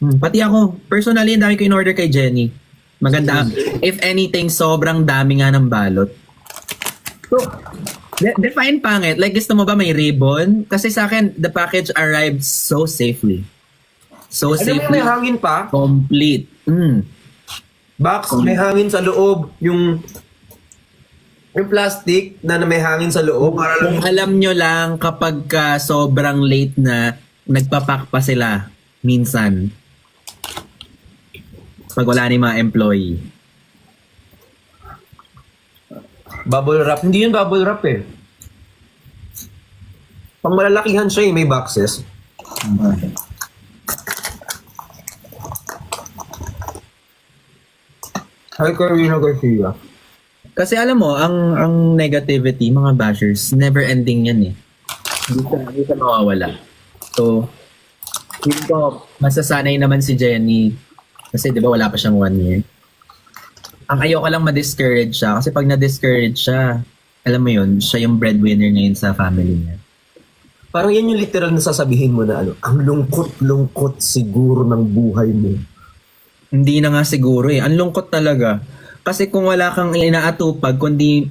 Pati ako, personally, ang dami ko in-order kay Jenny. Maganda. If anything, sobrang dami nga ng balot. So, define pangit. Like, gusto mo ba may ribbon? Kasi sa akin, the package arrived so safely. So Ano mo safely. may hangin pa? Complete. Box, may hangin sa loob. Yung plastic na may hangin sa loob. Para lang Kung alam nyo lang kapag sobrang late na, nagpapack pa sila minsan. Pag wala ni mga employee. bubble wrap. Hindi yun bubble wrap eh. Pang malalakihan siya may boxes. Hi, Carolina Garcia. Kasi alam mo, ang negativity, mga bashers, never ending yan eh. Hindi siya mawawala. So, feeling ko, masasanay naman si Jenny. Kasi di ba wala pa siyang 1 year. Ang ayoko lang ma-discourage siya. Kasi pag na-discourage siya, alam mo yun, siya yung breadwinner ngayon sa family niya. Parang yan yung literal na sasabihin mo na ang lungkot-lungkot siguro ng buhay mo. Hindi na nga siguro eh. Ang lungkot talaga. Kasi kung wala kang inaatupag, kundi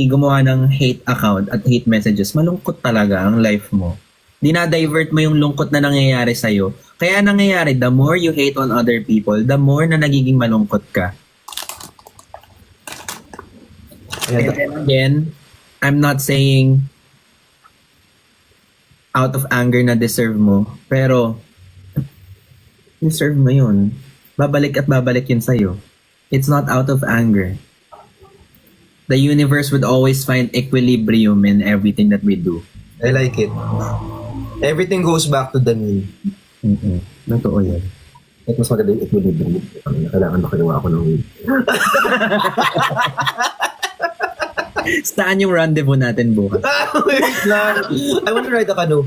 gumawa ng hate account at hate messages, malungkot talaga ang life mo. Dinadivert mo yung lungkot na nangyayari sa'yo. Kaya nangyayari, the more you hate on other people, the more na nagiging malungkot ka. And then again, I'm not saying out of anger na deserve mo, pero deserve mo yun. Babalik at babalik yun sa'yo. It's not out of anger. The universe would always find equilibrium in everything that we do. I like it. Everything goes back to the mean. Totoo yan. At mas maganda yung equilibrium. Kailangan makinuha ako ng weed. Saan yung rendezvous natin bukas? Wait lang. I want to ride a canoe.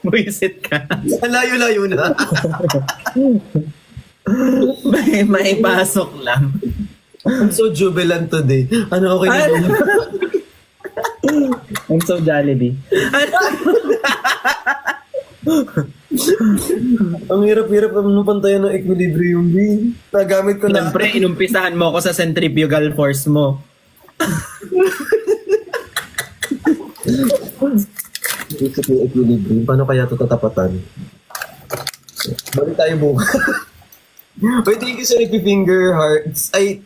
Buisit ka. Ang layo-layo na. may pasok lang. I'm so jubilant today. Ano okay na yun? I'm so Jollibee. Ang hirap-hirap ng pantayan ng equilibrium, B. Nagamit ko na. Siyempre, inumpisahan mo ako sa centrifugal force mo. Isip yung equilibrium. Paano kaya ito tatapatan? Balik tayo bukas. Wait, thank you sa nagpi-finger hearts. Ay.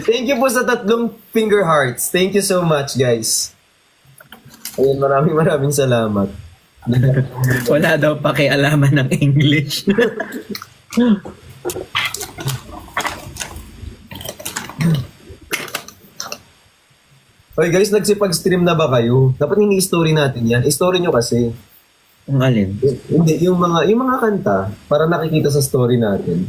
Thank you po sa 3 finger hearts. Thank you so much, guys. Ayun, maraming salamat. Wala daw pakialaman ng English. Okay guys, nagsipag-stream na ba kayo? Dapat ini-story natin yan. I-story nyo kasi. Ang alin? Hindi, yung mga kanta, para nakikita sa story natin.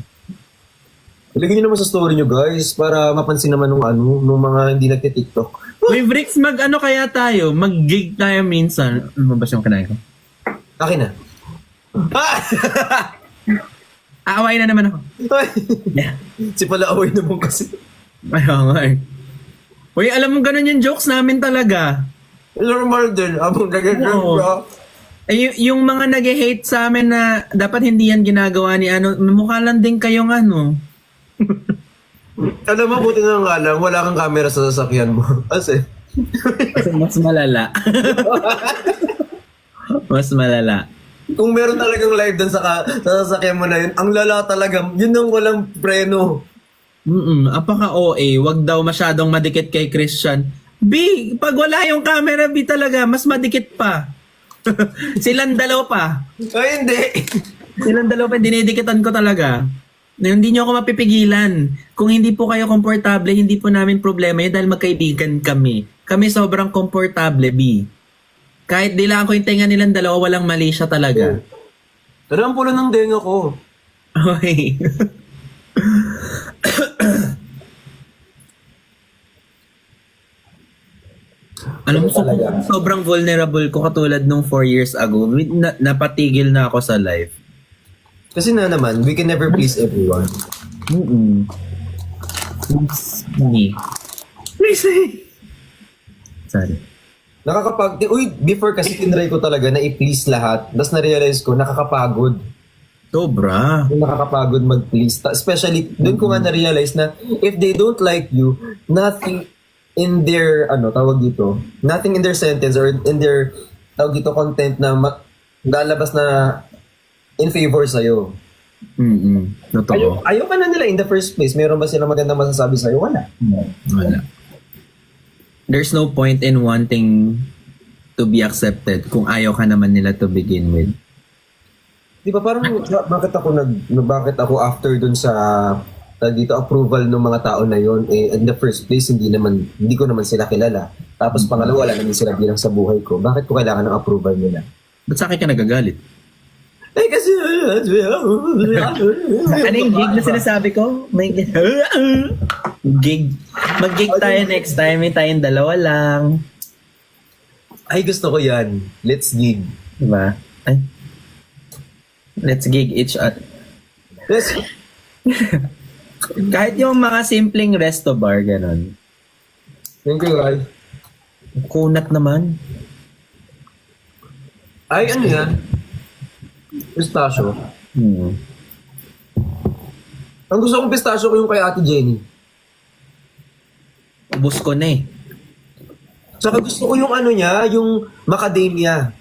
Ilagay nyo naman sa story nyo guys, para mapansin naman nung mga hindi nagtitiktok. Uy, Bricks, mag-ano kaya tayo? Mag-gig tayo minsan. Ano ba siyang kanahin ko? Akin na. Aaway na naman ako. Yeah. Si pala away naman kasi. Ayaw nga eh. Uy, alam mo ganun yung jokes namin talaga. Normal din. Abang nagagawin Oo. bro. Yung mga nag-hate sa amin na dapat hindi yan ginagawa ni ano, mukha lang din kayong ano. Alam mo, buti na nga lang, wala kang camera sa sasakyan mo. Kasi, Kasi mas malala. Mas malala. kung meron talagang live dun sa sasakyan mo na yun, ang lala talaga, yun ang walang preno. Apaka OA, wag daw masyadong madikit kay Christian. B, pag wala yung camera B talaga, mas madikit pa. Silang dalaw pa. Ay, hindi. Silang dalaw pa, dinidikitan ko talaga. Hindi nyo ako mapipigilan. Kung hindi po kayo komportable, hindi po namin problema yun dahil magkaibigan kami. Kami sobrang komportable, B. Kahit di lang ako yung tenga nilang dalawa, walang mali siya talaga. Pero ang pulo ng denga ko. Okay. Alam mo, Talaga. sobrang vulnerable ko katulad nung 4 years ago. Napatigil na ako sa life. Kasi na naman, we can never please everyone. Mm-mm. Me. Sorry. Before kasi tinry ko talaga na i-please lahat. Tapos na-realize ko, nakakapagod. Sobra. Nakakapagod mag-please. Especially, doon ko nga na-realize na if they don't like you, nothing in their, nothing in their sentence or in their, content na lalabas na in favor sa'yo. Totoo. Ayaw ka na nila in the first place. Meron ba silang magandang masasabi sa'yo? Wala. Wala. There's no point in wanting to be accepted kung ayaw ka naman nila to begin with. Di ba parang bakit ako after dun sa dito approval ng mga tao na yon in the first place hindi ko naman sila kilala. Tapos pangalawa wala naman sila bilang sa buhay ko. Bakit ko kailangan ng approval nila? Ba't sa akin ka nagagalit? Kasi Ano yung gig na sinasabi ko? May gig. Mag-gig tayo next time. May tayong dalawa lang. ay gusto ko yan. Let's gig. Diba? Ay. Let's gig each other. Let's Kahit yung mga simpleng resto bar, ganon. Thank you guys. Kunat naman. Ay ano yan? Pistachio. Ang gusto kong pistachio ko yung kay Ate Jenny. Ubus ko na eh. Saka gusto ko yung yung macadamia.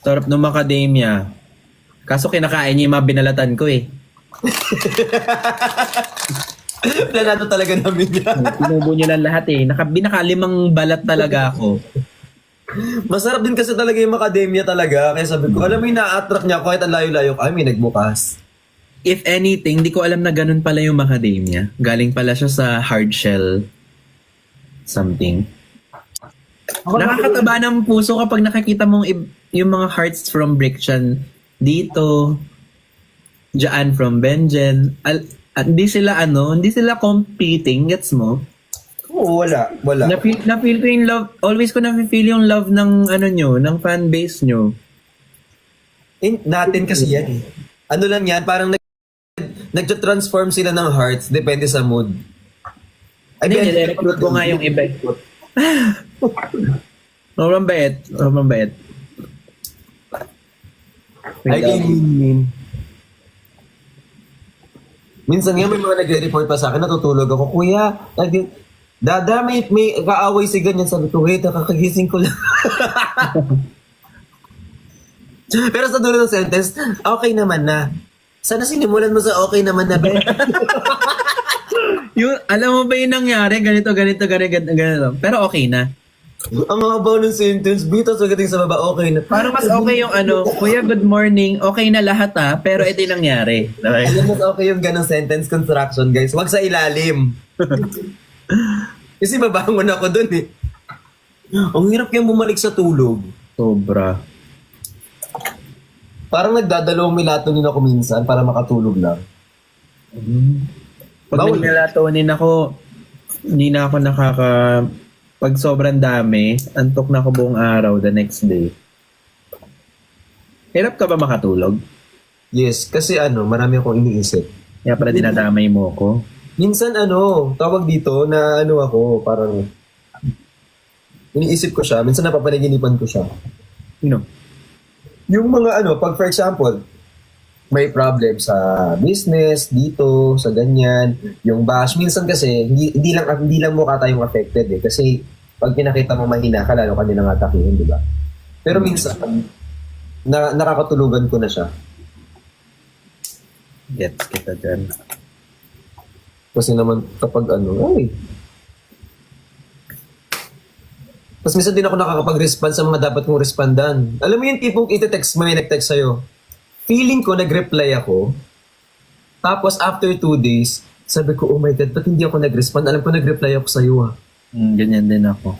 Sarap ng macadamia. Kaso kinakain niya yung mga binalatan ko eh. Planado talaga namin yan. Pinubo niyo lang lahat eh. Binakalimang balat talaga ako. Masarap din kasi talaga yung macadamia talaga. Kaya sabi ko, alam mo yung na-attract niya kahit ang layo-layo ko. Ay, may nagbukas. If anything, di ko alam na ganun pala yung macadamia. Galing pala siya sa hard shell something. Nakakataba ng puso kapag nakikita mong yung mga hearts from Brickchan dito, Jaan from Benjen. Hindi sila competing, gets mo? Oo, wala. Na-feel ko yung love, always ko na-feel yung love ng ng fan base nyo. Natin kasi yan eh. Ano lang yan, parang nag-transform sila ng hearts, depende sa mood. Hindi, nire-recruit ko nga yung iba. Sobrang bait. Ay, min. Minsan nga may mga nagre-report pa sa akin, natutulog ako, Kuya, Dada, may kaaway si ganyan. Sabi ko, wait, nakakagising ko lang. Pero sa dulo ng sentence, okay naman na. Sana sinimulan mo sa okay naman na, Ben. Alam mo ba yung nangyari? Ganito. Pero okay na. Ang habaw ng sentence, bito sa gating sa baba, okay na. Parang mas okay yung Kuya, good morning. Okay na lahat pero ito yung nangyari. Okay? Alam mo, okay yung ganong sentence construction, guys. Huwag sa ilalim. Kasi babangon ako dun eh. Ang hirap kayang bumalik sa tulog. Sobra. Parang nagdadalawang melatonin ako minsan para makatulog lang. Pag Bawal. nagmelatonin ako, hindi na ako pag sobrang dami, antok na ako buong araw the next day. Hirap ka ba makatulog? Yes, kasi marami akong iniisip. Kaya pala dinadamay mo ko. Minsan tawag dito na ako, parang iniisip ko siya, minsan napapanaginipan ko siya. Yung mga pag for example, may problem sa business, dito, sa ganyan, yung bash, minsan kasi, hindi lang mukha tayong affected eh, kasi pag pinakita mo mahina ka, lalo ka nilang atakihin, di ba? Pero minsan, nakakatulugan ko na siya. Gets kita dyan. Kasi naman kapag Tapos minsan din ako nakakapag-respond sa mga dapat kong respondan. Alam mo yung tipong iti-text mo, may nag-text sa'yo. Feeling ko, nag-reply ako. Tapos after 2 days, sabi ko, oh my God, ba't hindi ako nag-respond? Alam ko nag-reply ako sa'yo Ganyan din ako.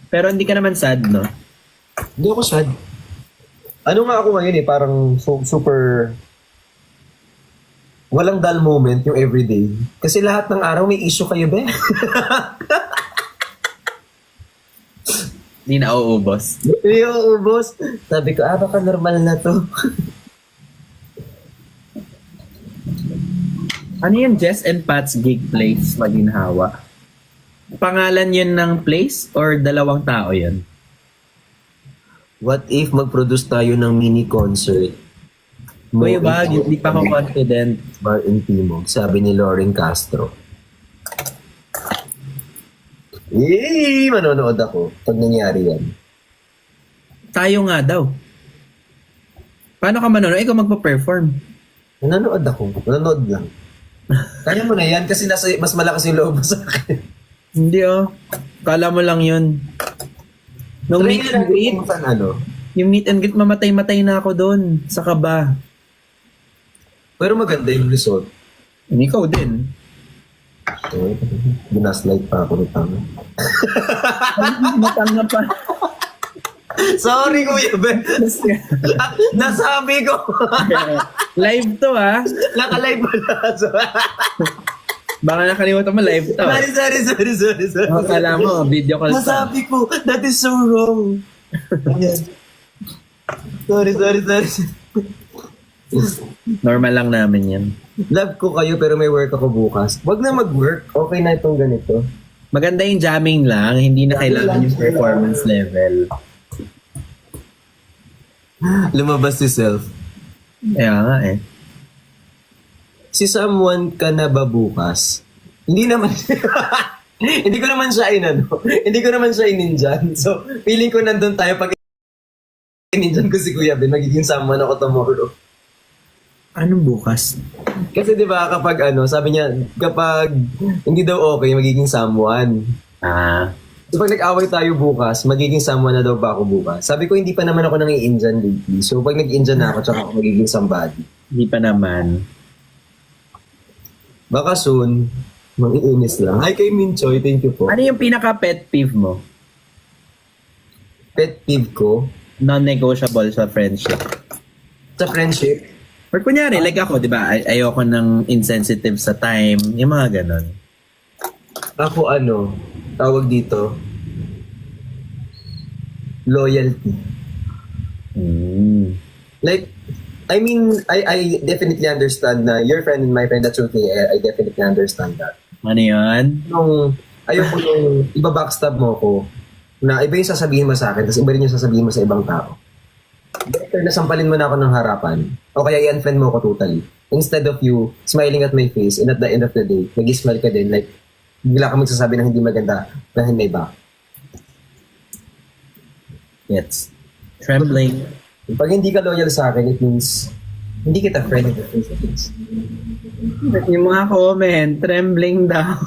Pero hindi ka naman sad, no? Hindi ako sad. Ano nga ako ngayon parang super walang dull moment yung everyday. Kasi lahat ng araw may issue kayo, be. Hindi na uubos. Yung ubos. Sabi ko, baka normal na to. Ano yung Jess and Pat's Gig Place Maginhawa? Pangalan yun ng place or dalawang tao yun? What if mag-produce tayo ng mini concert? Kuya ba, hindi pa ako confident. Bar in Timog, sabi ni Lauren Castro. Manonood ako pag nangyari yan. Tayo nga daw. Paano ka manonood? Ikaw magpa-perform. Nanonood ako. Nanonood lang. Kaya mo na yan kasi mas malakas yung loob mo sa akin. Hindi Kala mo lang yun. Nung Try meet na and greet, kung saan ano. yung meet and greet, mamatay-matay na ako doon. Sa kaba. Pero maganda yung result. Ikaw din. So, binaslight pa ako ng tama. Matanga pa. Sorry, Kuya Ben. Nasabi ko. Live to Naka-live pala. Baka nakalimutan mo live to. Sorry. Akala mo, video call pa. Nasabi ko, that is so wrong. Sorry. Normal lang namin yan. Love ko kayo pero may work ako bukas. Wag na mag-work. Okay na itong ganito. Maganda yung jamming lang, hindi na kailangan yung performance level. Lumabas si Self. Kaya nga Si someone ka na ba bukas? Hindi naman. Hindi ko naman siya Hindi ko naman siya ininjan. So, feeling ko nandun tayo pag ininjan ko si Kuya Ben, magiging someone ako tomorrow. Anong bukas? Kasi 'di ba kapag sabi niya kapag hindi daw okay magiging someone. So pag nag-away tayo bukas, magiging someone na daw ba ako bukas? Sabi ko hindi pa naman ako nang i-injan lately. So pag nag-injan na ako, tsaka ako magiging somebody. Hindi pa naman. Baka soon, mang-iinis lang. Hi kay Minchoy, thank you po. Ano yung pinaka-pet peeve mo? Pet peeve ko Non-negotiable sa friendship. sa friendship. Or kunyari, like ako, di ba? Ayoko ng insensitive sa time. Yung mga ganon. Ako tawag dito, loyalty. Like, I mean, I definitely understand na your friend and my friend, that's okay. I definitely understand that. Ano yun? Ayoko nung iba-backstab mo ko na iba yung sasabihin mo sa akin tapos iba rin yung sasabihin mo sa ibang tao. Better na sampalin mo na ako ng harapan o kaya i-unfriend mo ako totally. Instead of you smiling at my face and at the end of the day, nag-smile ka din like bigla ka magsasabi ng hindi maganda dahil may back. Yes. Trembling. Pag hindi ka loyal sa akin, it means hindi kita friend in the first place. Yung mga comment, trembling daw.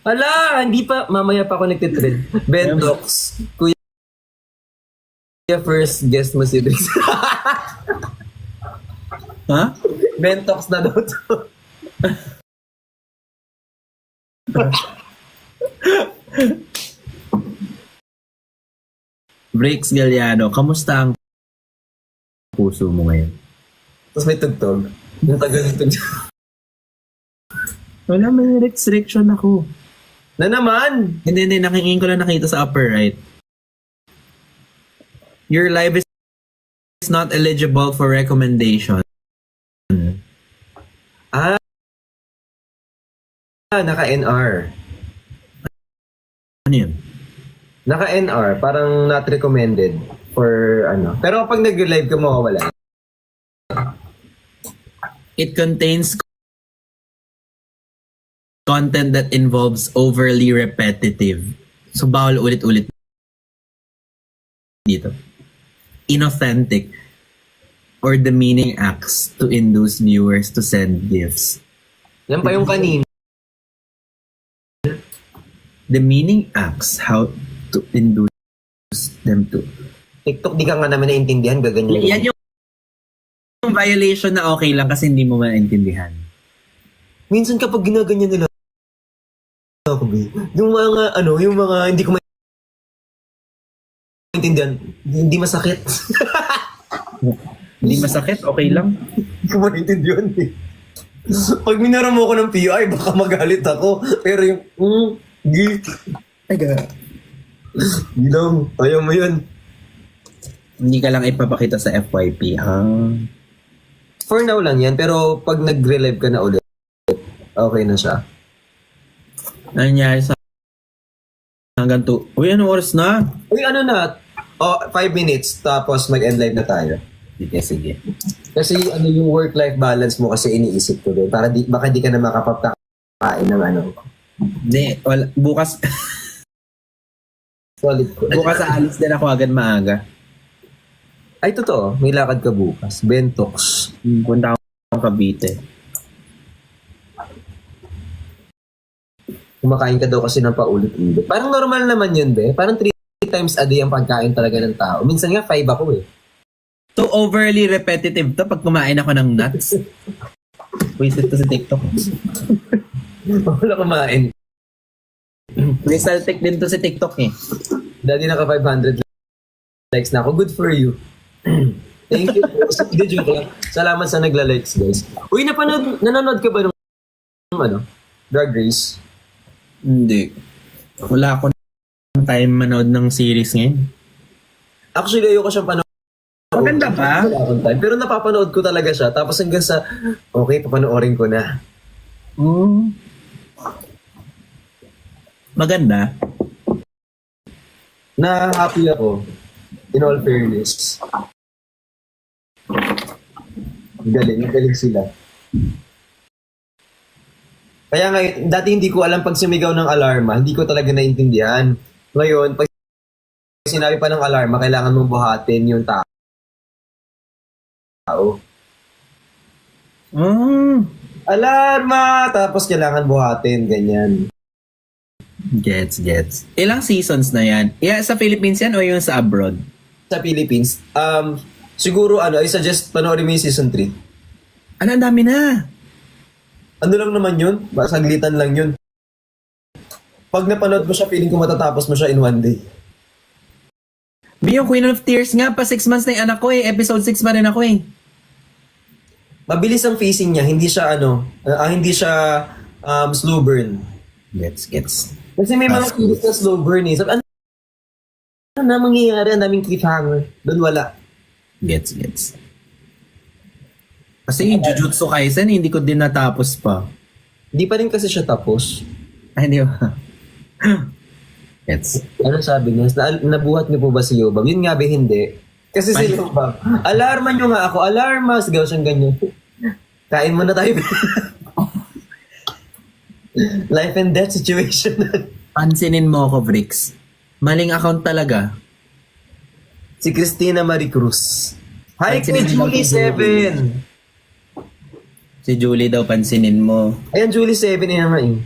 Ala, hindi pa, mamaya pa ako nagtitrend. Bentox, Kuya first guest mo si Drix. Ha? Bentox na daw to. Breaks Galliano, kamusta ang puso mo ngayon? Tapos may tugtog. Yung tagal ng tugtog. Wala, may restriction ako. Na naman! Hindi, nakingin ko lang nakita sa upper right. Your live is not eligible for recommendation. Naka-NR. Ano yun? Naka-NR, parang not recommended for Pero kapag nag-live ka, mawawala. It contains content that involves overly repetitive. So, bawal ulit-ulit dito. Inauthentic or demeaning acts to induce viewers to send gifts. Yan pa yung kanina. Demeaning acts, how to induce them to. TikTok, di ka nga naman naintindihan, gaganyan. Yan yung violation na okay lang kasi hindi mo maintindihan. Minsan kapag ginaganyan nila ako, yung mga hindi ko maintindihan, hindi masakit. Hindi masakit, okay lang. Hindi ko maintindihan eh. Pag minara mo ako ng PI, baka magalit ako. Pero yung, Gilong, ayaw mo yun. Hindi ka lang ipapakita sa FYP. For now lang yan, pero pag nag-relive ka na ulit, okay na siya. Nangyari sa hanggang to. Uy, anong oras na? Uy, ano na? 5 minutes, tapos mag-end live na tayo. Sige. Kasi ano yung work-life balance mo kasi iniisip ko doon. Para baka di ka na makapagkakain ng ano. Hindi, bukas Solid ko. bukas aalis din ako agad maaga. Ay, totoo. May lakad ka bukas. Bentox. Punta ako Cavite. Kumakain ka daw kasi ng paulit-ulit. Parang normal naman yun, be. Parang 3 times a day ang pagkain talaga ng tao. Minsan nga 5 ako eh. So overly repetitive to pag kumain ako ng nuts. Wisit to sa TikTok. Wala kumain. Crystal Tech din to sa TikTok eh. Dati naka 500 likes na ako. Good for you. Thank you. Hindi, joke lang. Salamat sa nagla-likes, guys. Uy, nanonood ka ba ng ano? Drag Race? Hindi. Wala akong time manood ng series ngayon. Actually, ayoko siyang panood. Maganda ba? Wala akong time. Pero napapanood ko talaga siya. Tapos hanggang sa, okay, papanoorin ko na. Maganda. Na-happy ako. In all fairness. Galing sila. Kaya nga, dati hindi ko alam pag sumigaw ng alarma, hindi ko talaga naintindihan. Ngayon, pag sinabi pa ng alarma, kailangan mong buhatin yung tao. Alarma! Tapos kailangan buhatin, ganyan. Gets. Ilang seasons na yan? Yeah, sa Philippines yan o yung sa abroad? Sa Philippines, siguro I suggest panoorin mo yung season 3. Ano, ang dami na. Ano lang naman yun? Saglitan lang yun. Pag napanood mo siya, feeling ko matatapos mo siya in one day. Yung Queen of Tears nga, pa 6 months na yung anak ko eh. Episode 6 pa rin ako eh. Mabilis ang facing niya, hindi siya slow burn. Gets. Kasi may mga series na slow burn eh. Sabi, ano na mangyayari? Ang daming cliffhanger. Doon wala. Gets. Kasi yung Jujutsu Kaisen, hindi ko din natapos pa. Hindi pa rin kasi siya tapos. Ay, hindi ba? Gets. Ano sabi niya? Nabuhat niyo po ba si Yobam? Yun nga ba hindi? Kasi si Yobam, alarma niyo nga ako. Alarma! Sigaw siyang ganyan. Kain mo na tayo. Life and death situation. Pansinin mo ako, Bricks. Maling account talaga. Si Christina Marie Cruz. Hi, Pansinin kay mo Julie ako, 7. Si Julie daw, pansinin mo. Ayan, Julie 7 na naman eh.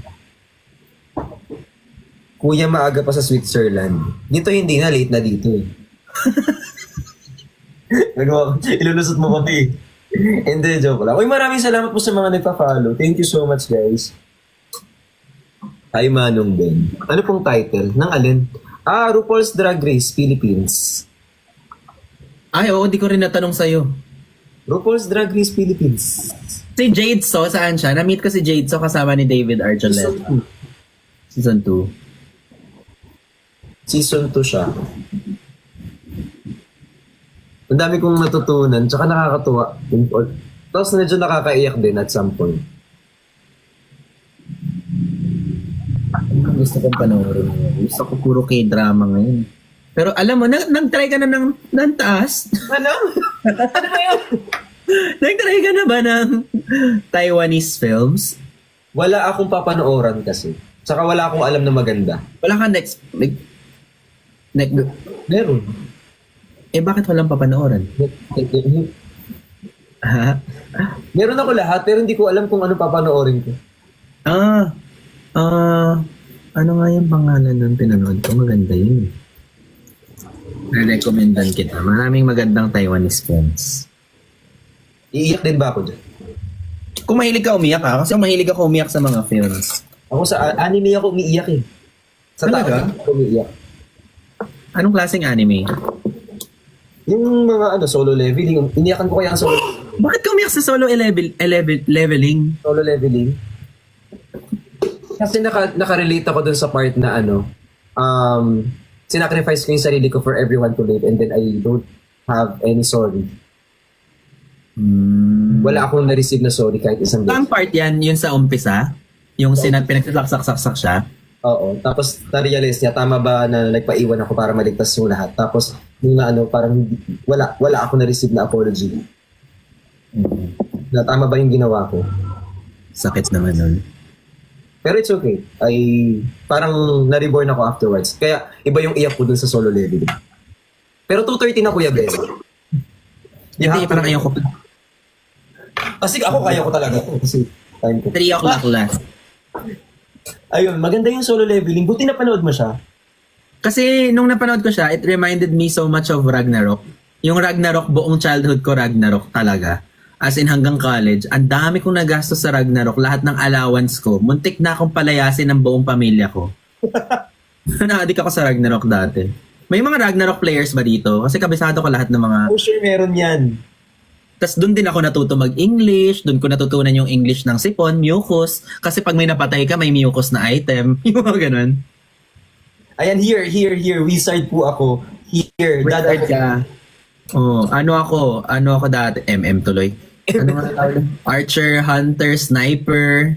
Kuya, maaga pa sa Switzerland. Dito hindi na, late na dito eh. Ilulusot mo kami. Hindi, joke lang. Uy, maraming salamat po sa mga nagpa-follow. Thank you so much, guys. Hi, Manong Ben. Ano pong title? Nang alin? RuPaul's Drag Race, Philippines. Ay, oo, hindi ko rin natanong sa'yo. RuPaul's Drag Race, Philippines. Si Jade So, saan siya? Na-meet ko si Jade So kasama ni David Archuleta. Season 2. Season 2 siya. Ang dami kong natutunan, tsaka nakakatuwa. Tapos medyo nakakaiyak din at some point. Gusto kong panoorin mo. Gusto ko puro K-drama ngayon. Pero alam mo, nag-try ka na ng taas? Ano? Ano ba yun? Nag-try ka na ba ng Taiwanese films? Wala akong papanooran kasi. Tsaka wala akong alam na maganda. Wala ka Meron. bakit walang papanooran? Ha? Meron ako lahat pero hindi ko alam kung ano papanoorin ko. Ano nga yung pangalan ng pinanood ko? Maganda yun. Re-recommendan kita. Maraming magandang Taiwanese films. Iiyak din ba ako dyan? Kung mahilig ka umiyak ha, kasi mahilig ako umiyak sa mga films. Ako sa anime ako umiiyak eh. Sa Talaga? tao ako umiiyak. Anong klaseng anime? Yung mga solo leveling, iniyakan ko kaya ang solo Bakit ka umiyak sa solo leveling? solo leveling. Kasi nakarelate ako dun sa part na sinacrifice ko yung sarili ko for everyone to live and then I don't have any sorry. Wala akong na-receive na sorry kahit isang Ang beses. part yan, yun sa umpisa, yung pinagsasak-sak siya. Oo. Tapos na-realize niya, tama ba na nagpaiwan ako para maligtas yung lahat. Tapos yung parang wala ako na-receive na apology. Na tama ba yung ginawa ko? Sakit naman nun. Pero it's okay. Parang na-reborn ako afterwards. Kaya iba yung iyak ko dun sa solo leveling. Pero 2:30 na Kuya Ben. Hindi, parang ayoko. Kasi ako kaya ko talaga. Kasi time ko. 3 o'clock last. Ayun, maganda yung solo leveling. Buti napanood mo siya. Kasi nung napanood ko siya, it reminded me so much of Ragnarok. Yung Ragnarok, buong childhood ko Ragnarok talaga. As in hanggang college, ang dami kong nagastos sa Ragnarok, lahat ng allowance ko. Muntik na akong palayasin ng buong pamilya ko. Na-addict ako sa Ragnarok dati. May mga Ragnarok players ba dito? Kasi kabisado ko lahat ng mga... Oh, sure, meron yan. Tapos doon din ako natuto mag-English, doon ko natutunan yung English ng sipon, mucus. Kasi pag may napatay ka, may mucus na item. Yung mga ganun. Ayan, here. Wizard po ako. Here. Wizard ka. Oh, ano ako dati? MM tuloy. Ano nga tawag? Archer, Hunter, Sniper.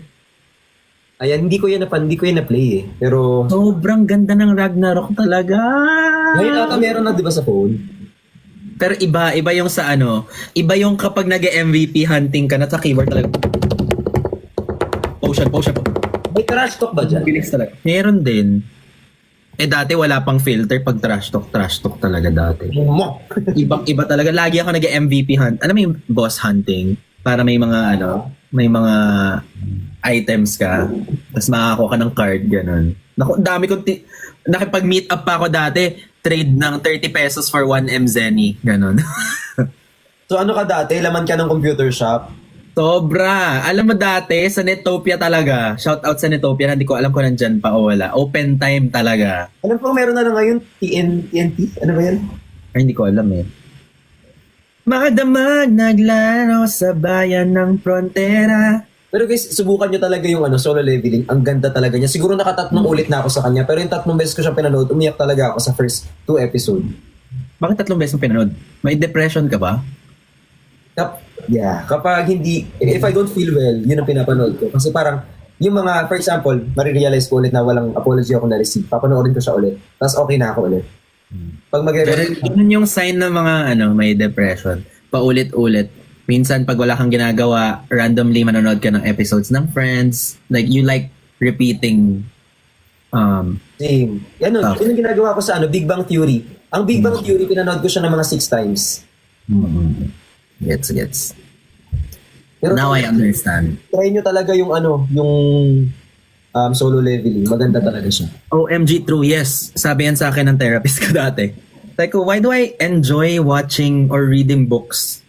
Ayan, hindi ko yan na-play eh. Pero, Sobrang ganda ng Ragnarok talaga. ngayon ata meron na, di ba, sa phone? Pero iba yung sa iba yung kapag nag-MVP hunting ka na sa keyboard talaga. Potion. May trash talk ba dyan? Bilis talaga. Meron din. Dati wala pang filter pag trash talk talaga dati. Mo! Iba talaga. Lagi ako nag-MVP hunt. Ano may boss hunting? Para may mga may mga items ka. Tapos makakakuha ka ng card, ganun. Naku, dami kong nakipag-meet up pa ako dati. Trade ng 30 pesos for 1 M Zenny. Ganun. So ano ka dati? Laman ka ng computer shop? Sobra. Alam mo dati, sa Netopia talaga. Shout out sa Netopia. Hindi ko alam kung nandyan pa o wala. Open time talaga. Alam ko meron na lang ngayon, TNT? Ano ba yan? Ay, hindi ko alam eh. Madamag naglaro sa bayan ng frontera. Pero guys, subukan nyo talaga yung solo leveling. Ang ganda talaga niya. Siguro nakatatlong ulit na ako sa kanya. Pero yung 3 beses ko siya pinanood, umiyak talaga ako sa first 2 episode. Bakit 3 beses mo pinanood? May depression ka ba? Kapag if I don't feel well, yun ang pinapanood ko. Kasi parang, yung mga, for example, marirealize ko ulit na walang apology ako na-receive. Papanoorin ko siya ulit. Tapos okay na ako ulit. Pag Pero yun yung sign ng mga may depression. Paulit-ulit. Minsan pag wala kang ginagawa, randomly manonood ka ng episodes ng Friends. Like you like repeating Same. Yun yung ginagawa ko sa Big Bang Theory. Ang Big Bang Theory, pinanood ko siya ng mga 6 times. Gets. Pero Now I understand. try nyo talaga yung solo leveling. Maganda talaga siya. OMG true, yes. Sabi yan sa akin ng therapist ko dati. Like, why do I enjoy watching or reading books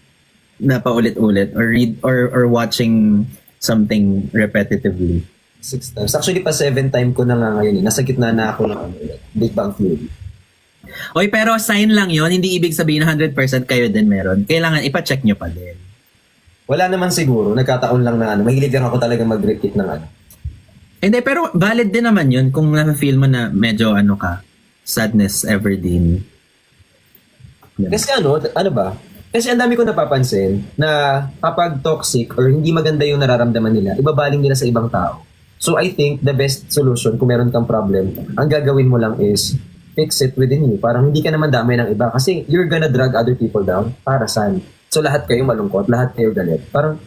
na paulit-ulit or read or watching something repetitively? 6 times. Actually, pa 7 time ko na nga ngayon. Nasa gitna na ako ng Big Bang Theory. Oy, pero sign lang yon, hindi ibig sabihin na 100% kayo din meron. Kailangan ipa-check nyo pa din. Wala naman siguro. Nagkataon lang na mahilig lang ako talaga mag-repeat ng Hindi, pero valid din naman yun kung na-feel mo na medyo sadness ever din. Yeah. Kasi Kasi ang dami ko napapansin na kapag toxic or hindi maganda yung nararamdaman nila, ibabaling nila sa ibang tao. So I think the best solution kung meron kang problem, ang gagawin mo lang is fix it within you. Parang hindi ka naman damay ng iba kasi you're gonna drag other people down. Para saan? So lahat kayo malungkot, lahat kayo galit. Parang,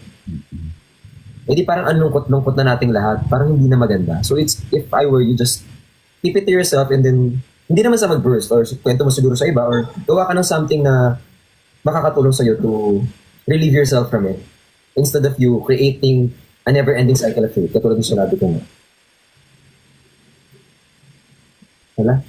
parang ang lungkot-lungkot na nating lahat. Parang hindi na maganda. So if I were you, just keep it to yourself and then, hindi naman sa mag-burst or kwento mo siguro sa iba or gawa ka ng something na makakatulong sa'yo to relieve yourself from it. Instead of you creating a never-ending cycle of hate. Katulad ng sinabi ko na. Wala?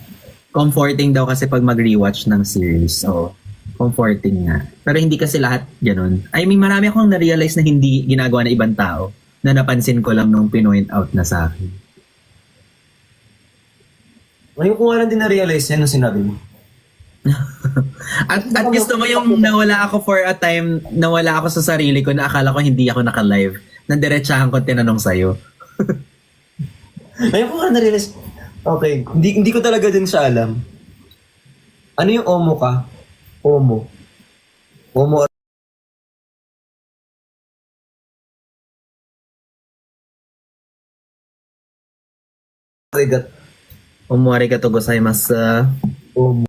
Comforting daw kasi pag mag-rewatch ng series. So, comforting nga. Pero hindi kasi lahat ganun. I mean, marami akong na-realize na hindi ginagawa ng ibang tao na napansin ko lang nung pinoint out na sa akin. Ngayon ko nga lang din na-realize yan nung sinabi mo. at gusto mo yung nawala ako for a time, nawala ako sa sarili ko na akala ko hindi ako naka-live. Nandiretsahan ko tinanong sa'yo. Ngayon ko nga na-realize, okay, hindi ko talaga din siya alam. Ano yung omo ka? Omo. Omo. Arigat. Arigato gozaimasu. Omo.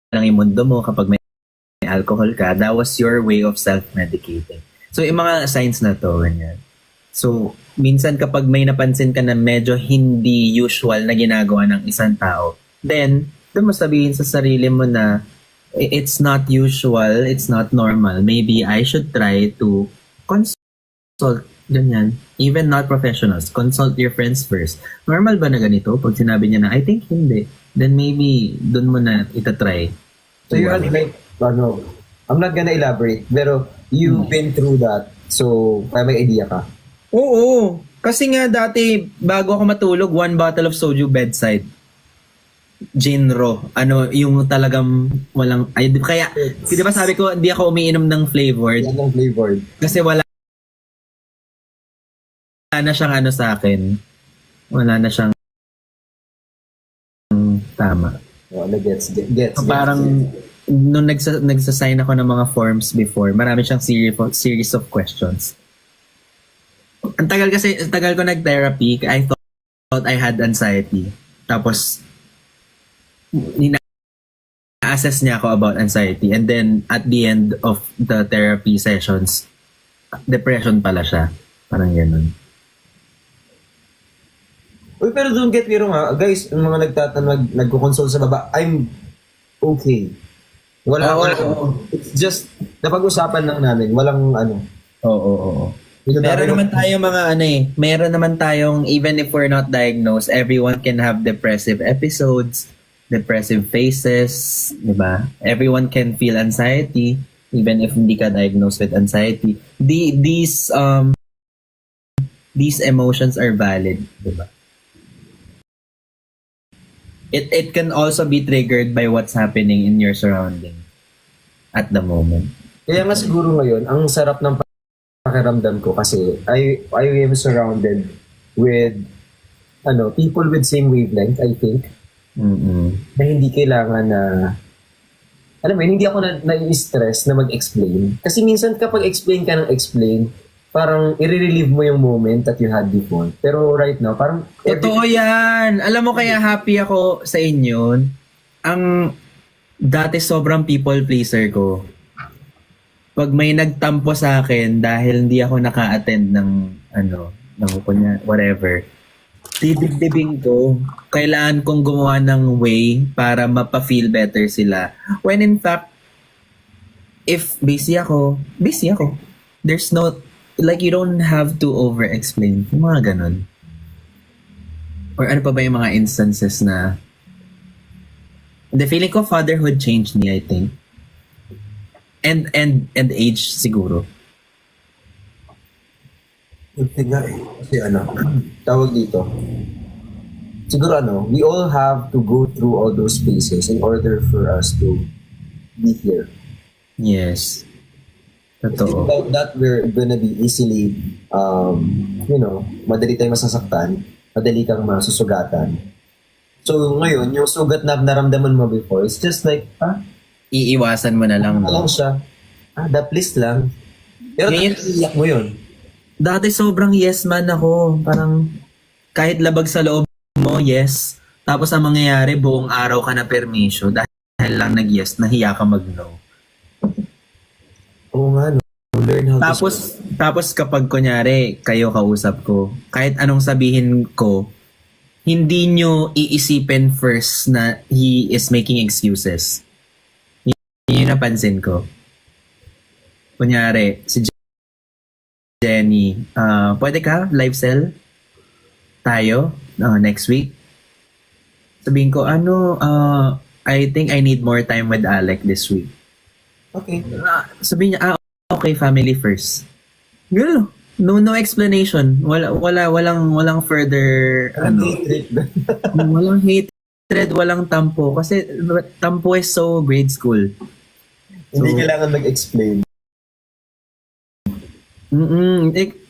Lang yung mundo mo kapag may alcohol ka, that was your way of self-medicating. So, yung mga signs na to, ganyan. So, minsan kapag may napansin ka na medyo hindi usual na ginagawa ng isang tao, then, doon mo sabihin sa sarili mo na it's not usual, it's not normal. Maybe I should try to consult, ganyan. Even not professionals, consult your friends first. Normal ba na ganito? Pag sinabi niya na, I think hindi. Then maybe, doon mo na itatry. So you had like, I'm not gonna elaborate, pero you've been through that. So, may idea ka. Oo. Kasi nga dati, bago ako matulog, 1 bottle of soju bedside. Jinro. Yung talagang walang... Ay, kaya, di ba sabi ko, hindi ako umiinom ng flavored. Yan ang flavored. Kasi wala na siyang sa akin. Wala na siyang tama. Wala, gets. So, parang, nung nagsasign ako ng mga forms before, marami siyang series of questions. Ang tagal ko nag-therapy, I thought I had anxiety. Tapos, assess niya ako about anxiety, and then at the end of the therapy sessions, depression pala siya. Parang ganun. Uy, pero don't get me wrong guys, yung mga nagko-consult sa baba, I'm okay. Wala. It's just, napag-usapan lang namin, walang Oo. Meron naman tayong meron naman tayong, even if we're not diagnosed, everyone can have depressive episodes, depressive phases, di ba? Everyone can feel anxiety, even if hindi ka diagnosed with anxiety. These emotions are valid, di ba? It can also be triggered by what's happening in your surrounding at the moment. Kaya nga siguro ngayon, ang sarap ng pakiramdam ko kasi I am surrounded with people with same wavelength, I think. Mm-mm. Na hindi kailangan na hindi ako na-stress na mag-explain. Kasi minsan kapag explain ka ng explain, parang i-relieve mo yung moment that you had before. Pero right now, parang... Totoo yan! Alam mo kaya happy ako sa inyo. Ang dati sobrang people pleaser ko. Pag may nagtampo sa akin dahil hindi ako naka-attend ng whatever, didibdibin ko. Kailangan kong gumawa ng way para mapa-feel better sila. When in fact, if busy ako. There's no... Like, you don't have to over-explain. Yung mga ganun. Or ano pa ba yung mga instances na... The feeling ko fatherhood changed me, I think. And age, siguro. Kasi tawag dito. Siguro we all have to go through all those phases in order for us to be here. Yes. Totoo. Without that, we're gonna be easily, madali tayong masasaktan, madali kang masusugatan. So ngayon, yung sugat na naramdaman mo before, it's just like, Iiwasan mo na lang. lang siya. Please lang. Pero iyak mo yun. Dati sobrang yes man ako. Parang kahit labag sa loob mo, yes. Tapos ang mangyayari, buong araw ka na permisyo dahil lang nag-yes, nahiya ka mag-no. Oo nga, no. Learn how to Tapos kapag kunyari, kayo kausap ko, kahit anong sabihin ko, hindi nyo iisipin first na he is making excuses. Yun yung napansin ko. Kunyari, si Jenny, pwede ka live sell tayo next week? Sabihin ko, I think I need more time with Alec this week. Okay. Sabihin niya, okay, family first. Girl, no explanation. Walang further, walang hatred, walang tampo. Kasi tampo is so grade school. Hindi kailangan mag-explain.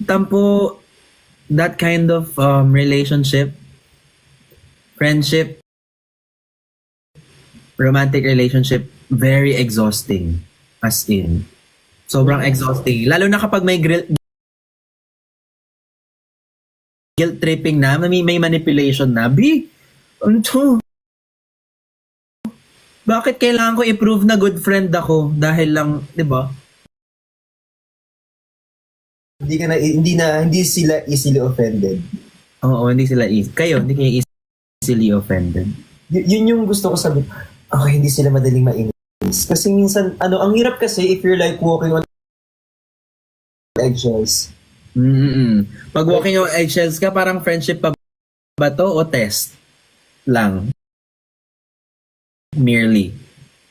Tampo, that kind of relationship, friendship, romantic relationship, very exhausting. As in, sobrang exhausting. Lalo na kapag may guilt tripping na, may manipulation na. Ano to? Bakit kailangan ko i-prove na good friend ako? Dahil lang, di ba? Hindi sila easily offended. Oo, hindi sila kayo, hindi kayo easily offended. Yun yung gusto ko sabihin. Okay, hindi sila madaling mainis. Kasi minsan, ang hirap kasi if you're like walking on eggshells. Pag walking on eggshells ka, parang friendship pa ba to o test lang? Merely.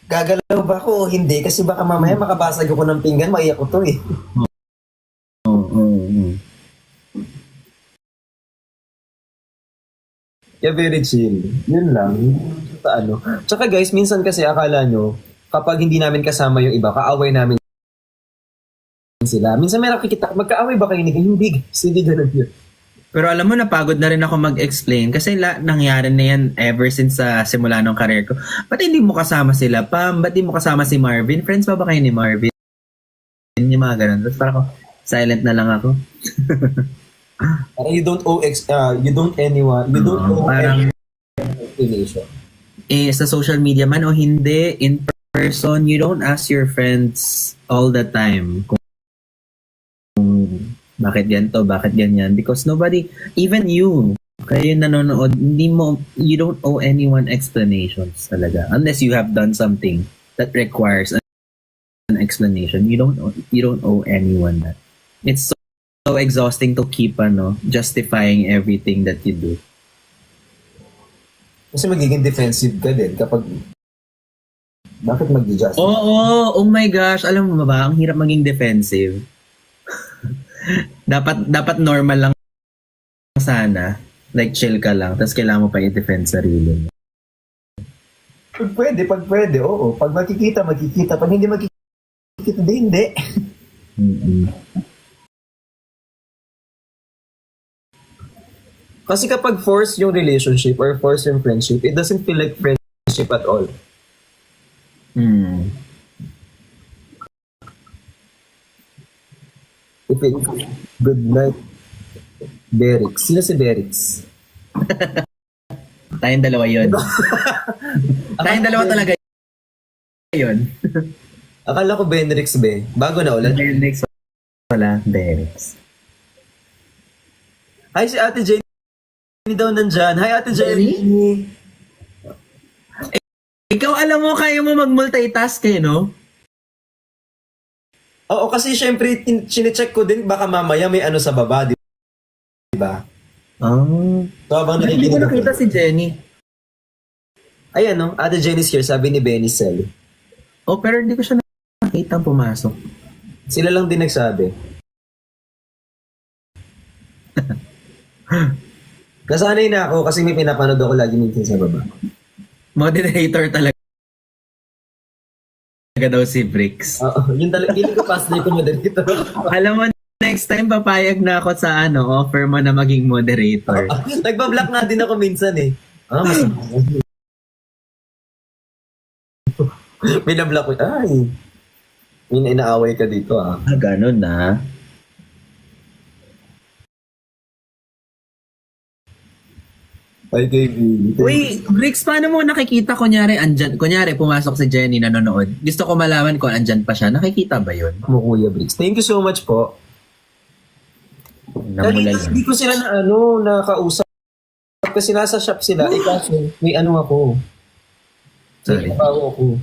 Gagalaw ba ako o hindi? Kasi baka mamaya makabasag ako ng pinggan, maiyak ko to eh. Yeah, very chill. Yun lang. Tsaka guys, minsan kasi akala nyo, kapag hindi namin kasama yung iba, kaaway namin sila. Minsan may nakikita, magkaaway ba kayo? Hindi guys, hindi ganun yun. Pero alam mo, napagod na rin ako mag-explain kasi nangyari na yan ever since sa simula ng career ko. Ba't hindi mo kasama sila, Pam? Ba't hindi mo kasama si Marvin? Friends pa ba kayo ni Marvin? Yung mga ganun. Tapos parang silent na lang ako. Parang you don't owe parang explanation. sa social media man o hindi, in person, you don't ask your friends all the time kung bakit ganito, bakit ganyan. Because nobody, even you, kayo nanonood, you don't owe anyone explanations talaga. Unless you have done something that requires an explanation. You don't owe anyone that. It's so exhausting to keep justifying everything that you do. Kasi magiging defensive ka din kapag bakit mag-adjust? Oh my gosh, alam mo ba, ang hirap maging defensive. dapat normal lang sana. Like chill ka lang, tapos kailangan mo pa i-defend sarili mo. Pag pwede, oo. Pag makikita. Pag hindi makikita, hindi. Kasi kapag force yung relationship or force yung friendship, it doesn't feel like friendship at all. If it, good night, Berix. Sino si Berix? Tayong dalawa yun. Tayong dalawa talaga yun. Akala ko Benrix be. Bago na ulit. Benrix wala. Benrix. Hi si Ate Jenny daw nandyan. Hi Ate Jenny. Ikaw alam mo, kaya mo mag-multitask no? Oo, kasi syempre, chinecheck ko din, baka mamaya may ano sa baba, di ba? So, habang Hindi ko nakikinig nakita si Jenny. Ayan, no? Ate Jenny's here, sabi ni Benny Cell. Pero hindi ko siya nakita pumasok. Sila lang din nagsabi. Nasanay na ako kasi may pinapanood ako lagi minsan sa baba. Moderator talaga daw si Bricks. Oo, yun talaga. Feeling ko pastor ko moderator. Alam mo, next time papayag na ako sa offer mo na maging moderator. Nagbablock nga din ako minsan eh. Mas... Binablock ko. Ay. May inaaway ka dito Ganun na. Ay, kay Billy. Uy, Bricks, paano mo nakikita kunyari pumasok si Jenny nanonood. Gusto ko malaman kung andyan pa siya. Nakikita ba yun? Mo, Kuya Bricks. Thank you so much po. Namula lang. Hindi ko sila nakausap. Kasi nasa shop sila. Kasi may ako. Sorry. May trabaho ako.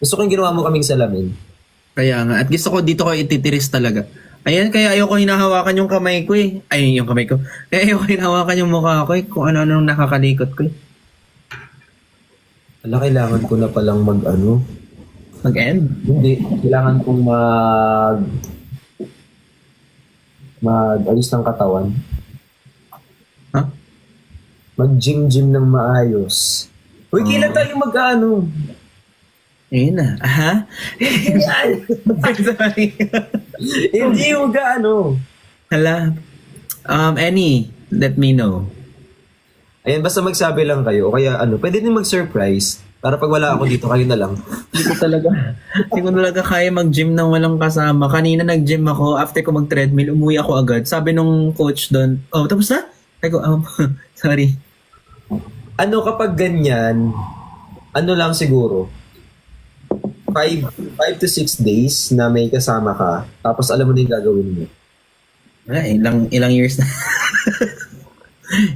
Gusto kong ginawa mo kaming salamin. Kaya nga. At gusto ko dito ko ititiris talaga. Ayan, kaya ayoko hinahawakan yung kamay ko eh. Ay, yung kamay ko. Kaya ayoko hinahawakan yung mukha ko eh. Kung ano-ano nakakalikot ko eh. Ala, kailangan ko na palang Mag-end? Hindi. Kailangan kong ayos ng katawan. Ha? Mag-gym ng maayos. Uy, kailan tayo Ayun na. Aha? Sorry. Hindi yung Hala. Any, let me know. Ayan, basta magsabi lang kayo. O kaya pwede din mag-surprise. Para pag wala ako dito, kayo na lang. Hindi ko talaga kaya mag-gym nang walang kasama. Kanina nag-gym ako. After ko mag-treadmill, umuwi ako agad. Sabi nung coach doon, oh, tapos na? Ay ko, sorry. Kapag ganyan, lang siguro, 5 to 6 days na may kasama ka, tapos alam mo na yung gagawin mo. Wala, ilang years na.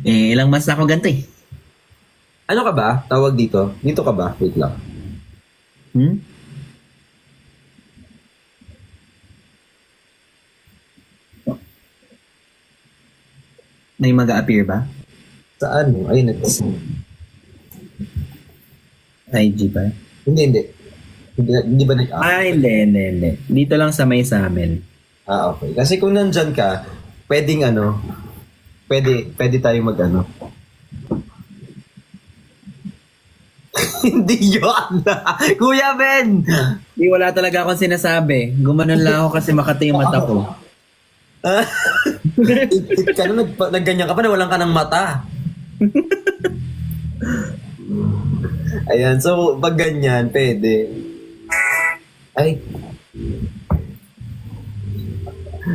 Ilang months na ako ganito eh. Ano ka ba? Tawag dito? Dito ka ba? Wait lang. May mag-a-appear ba? Saan mo? Ayun, IG ba? Hindi. Hindi ba nag-up? Hindi. Dito lang sa may sa amin. Okay. Kasi kung nandyan ka, pwedeng pwede tayo Hindi yun. Kuya Ben! Di wala talaga akong sinasabi. Gumanon lang ako kasi makati yung mata ko. Nagganyan ka pa na walang ka ng mata. Ayan, so pag ganyan, pwede. Ay.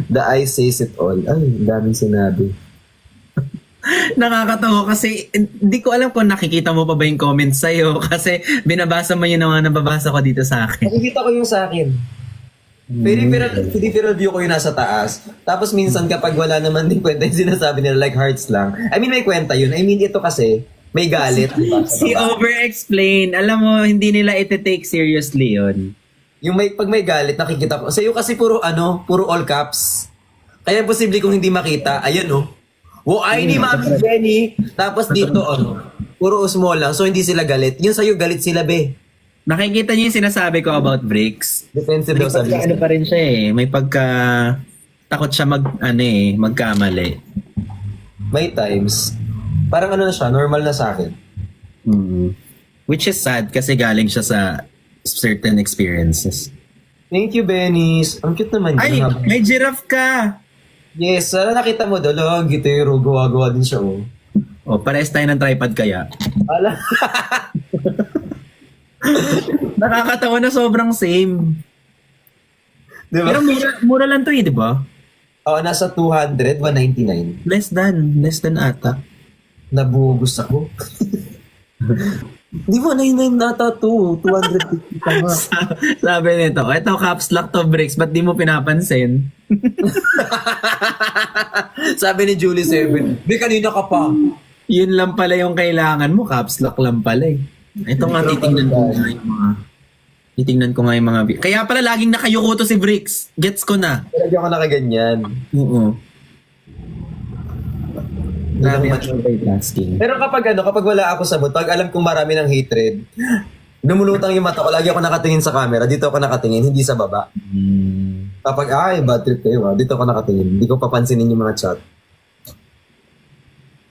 The eye says it all. Ay, daming sinabi. Nakakatawa kasi hindi ko alam kung nakikita mo pa ba yung comments sa'yo kasi binabasa mo yun mga nababasa ko dito sa akin. Nakikita ko yung sa akin. Peripheral view ko yung nasa taas. Tapos minsan kapag wala naman din kwenta yung sinasabi nila like hearts lang. I mean, may kwenta yun. I mean, ito kasi may galit. Diba? Si over-explain. Alam mo, hindi nila iti-take seriously yun. Yung pag may galit, nakikita ko. Sa'yo kasi puro all caps. Kaya posible kung hindi makita, ayan ay ni Mami Jenny. Tapos dito, puro small lang. So hindi sila galit. Yung sa'yo, galit sila, be. Nakikita niyo yung sinasabi ko about Bricks? Defensive daw sabi. Ano pa rin siya eh. May takot siya magkamali. May times. Parang na siya, normal na sa akin. Which is sad kasi galing siya sa certain experiences. Thank you, Benis. Ang cute naman Ay, yun. may giraffe ka! Yes, nakita mo doon. Gitero, gawa-gawa din siya, Pares tayo ng tripod kaya. Ala. Nakakatawa na sobrang same. Diba? Pero mura lang to di ba? Nasa 200, 199. Less than ata. Nabugos ako. Di ba, 99 nata to. 250 pa nga. Sabi nito, ito caps lock to Bricks, ba't di mo pinapansin? Sabi ni Julie 7, di kanina ka pa. Yun lang pala yung kailangan mo, caps lock lang pala eh. Ito nga, titingnan ko nga yung mga kaya pala laging nakayuko to si Bricks. Gets ko na. Lagi ako nakaganyan. Oo. Grabe ang multitasking. Pero kapag wala ako sa mood, pag alam kong marami ng hatred, lumulutang yung mata ko, lagi ako nakatingin sa camera, dito ako nakatingin, hindi sa baba. Kapag, bad trip kayo dito ako nakatingin, hindi ko papansinin yung mga chat.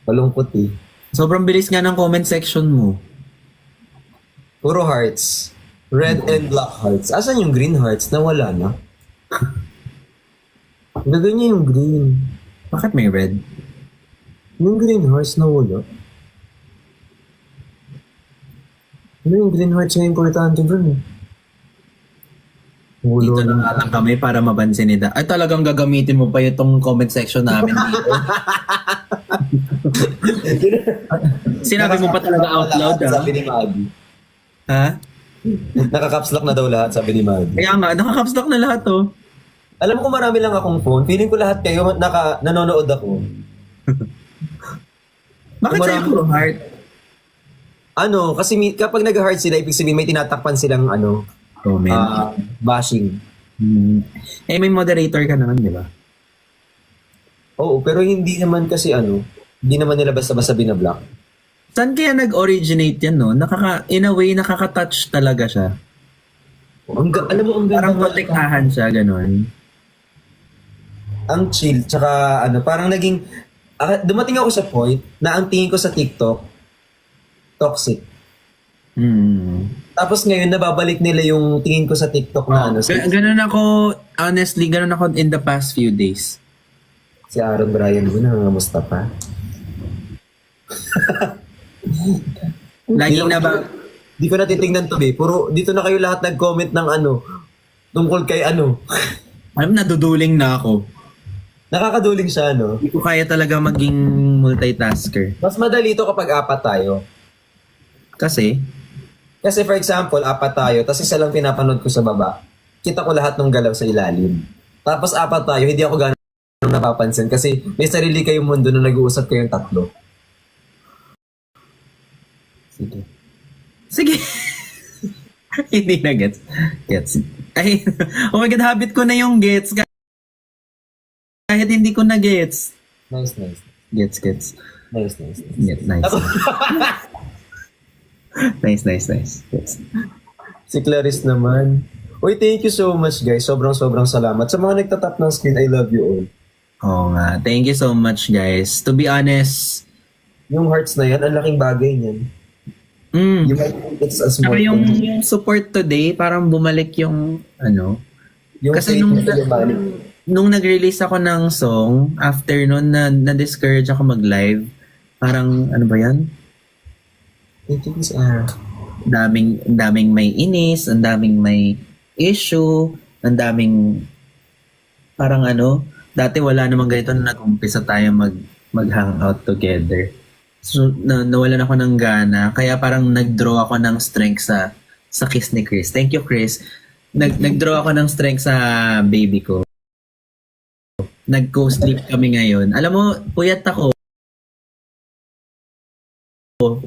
Malungkot eh. Sobrang bilis nga ng comment section mo. Puro hearts. Red and black hearts. Asan yung green hearts? Nawala na. Gagawin niya yung green. Bakit may red? Yung green hearts nawala. Yung green hearts na importante dun eh. Ulo Dito na lang kami para mabansin ni Da. Ay, talagang gagamitin mo pa itong comment section namin dito. Sinabi mo pa talaga out loud, ha? Sabi ni Maggie. Ha? Nakakaps lock na daw lahat, sabi ni Maggie. Kaya nga, nakakapstock na lahat, oh. Alam ko marami lang akong phone. Feeling ko lahat kayo nanonood ako. Bakit Marami- sa'yo puro heart? Ano, kasi kapag nag-heart sila, ibig sabihin may tinatakpan silang Comment. bashing. Eh, may moderator ka naman, di ba? Oo, pero hindi naman kasi hindi naman nila basta-basta binablock. Saan kaya nag-originate yan, no? In a way, nakaka-touch talaga siya. Alam mo, ang ganda Parang nga- protektahan siya, ganun. ang chill, tsaka parang naging, dumating ako sa point na ang tingin ko sa TikTok, toxic. Tapos ngayon, nababalik nila yung tingin ko sa TikTok na Ganun ako, honestly, ganun ako in the past few days. si Aaron Bryan mo, nangangamusta pa. Laging na ba, Di ko natitignan to, Puro, dito na kayo lahat nag-comment ng tungkol kay alam, naduduling na ako. Nakakaduling siya, Hindi ko kaya talaga maging multitasker. Mas madali to kapag apat tayo. Kasi, Kasi for example, apat tayo, tapos isa lang pinapanood ko sa baba. Kita ko lahat ng galaw sa ilalim. Tapos apat tayo, hindi ako gano'ng napapansin kasi may sarili kayong mundo na nag-uusap kayong tatlo. Sige. sige. Hindi na gets. Gets. Ay, oh my God, habit ko na yung gets. Kahit hindi ko na gets. Nice. Gets. Nice. Get, nice. Nice. Yes. Si Clarice naman. Uy, thank you so much, guys. Sobrang salamat. Sa mga nagtatap ng screen, I love you all. Oo nga. Thank you so much, guys. To be honest, Yung hearts na yan, ang laking bagay niyan. You might think it's a small saka yung thing. support today, parang bumalik yung, Yung kasi faith nung, na bumalik. nung nag-release ako ng song, after nun, na-discourage ako mag-live. Parang, ano ba yan? Thank you, Miss Daming may inis, ang daming may issue, ang daming parang dati wala namang ganito na nag-umpisa tayo mag-hangout together. So, nawalan ako ng gana, kaya parang nag-draw ako ng strength sa kiss ni Chris. Thank you, Chris. Nag-draw ako ng strength sa baby ko. Nag-co-sleep kami ngayon. Alam mo, puyat ako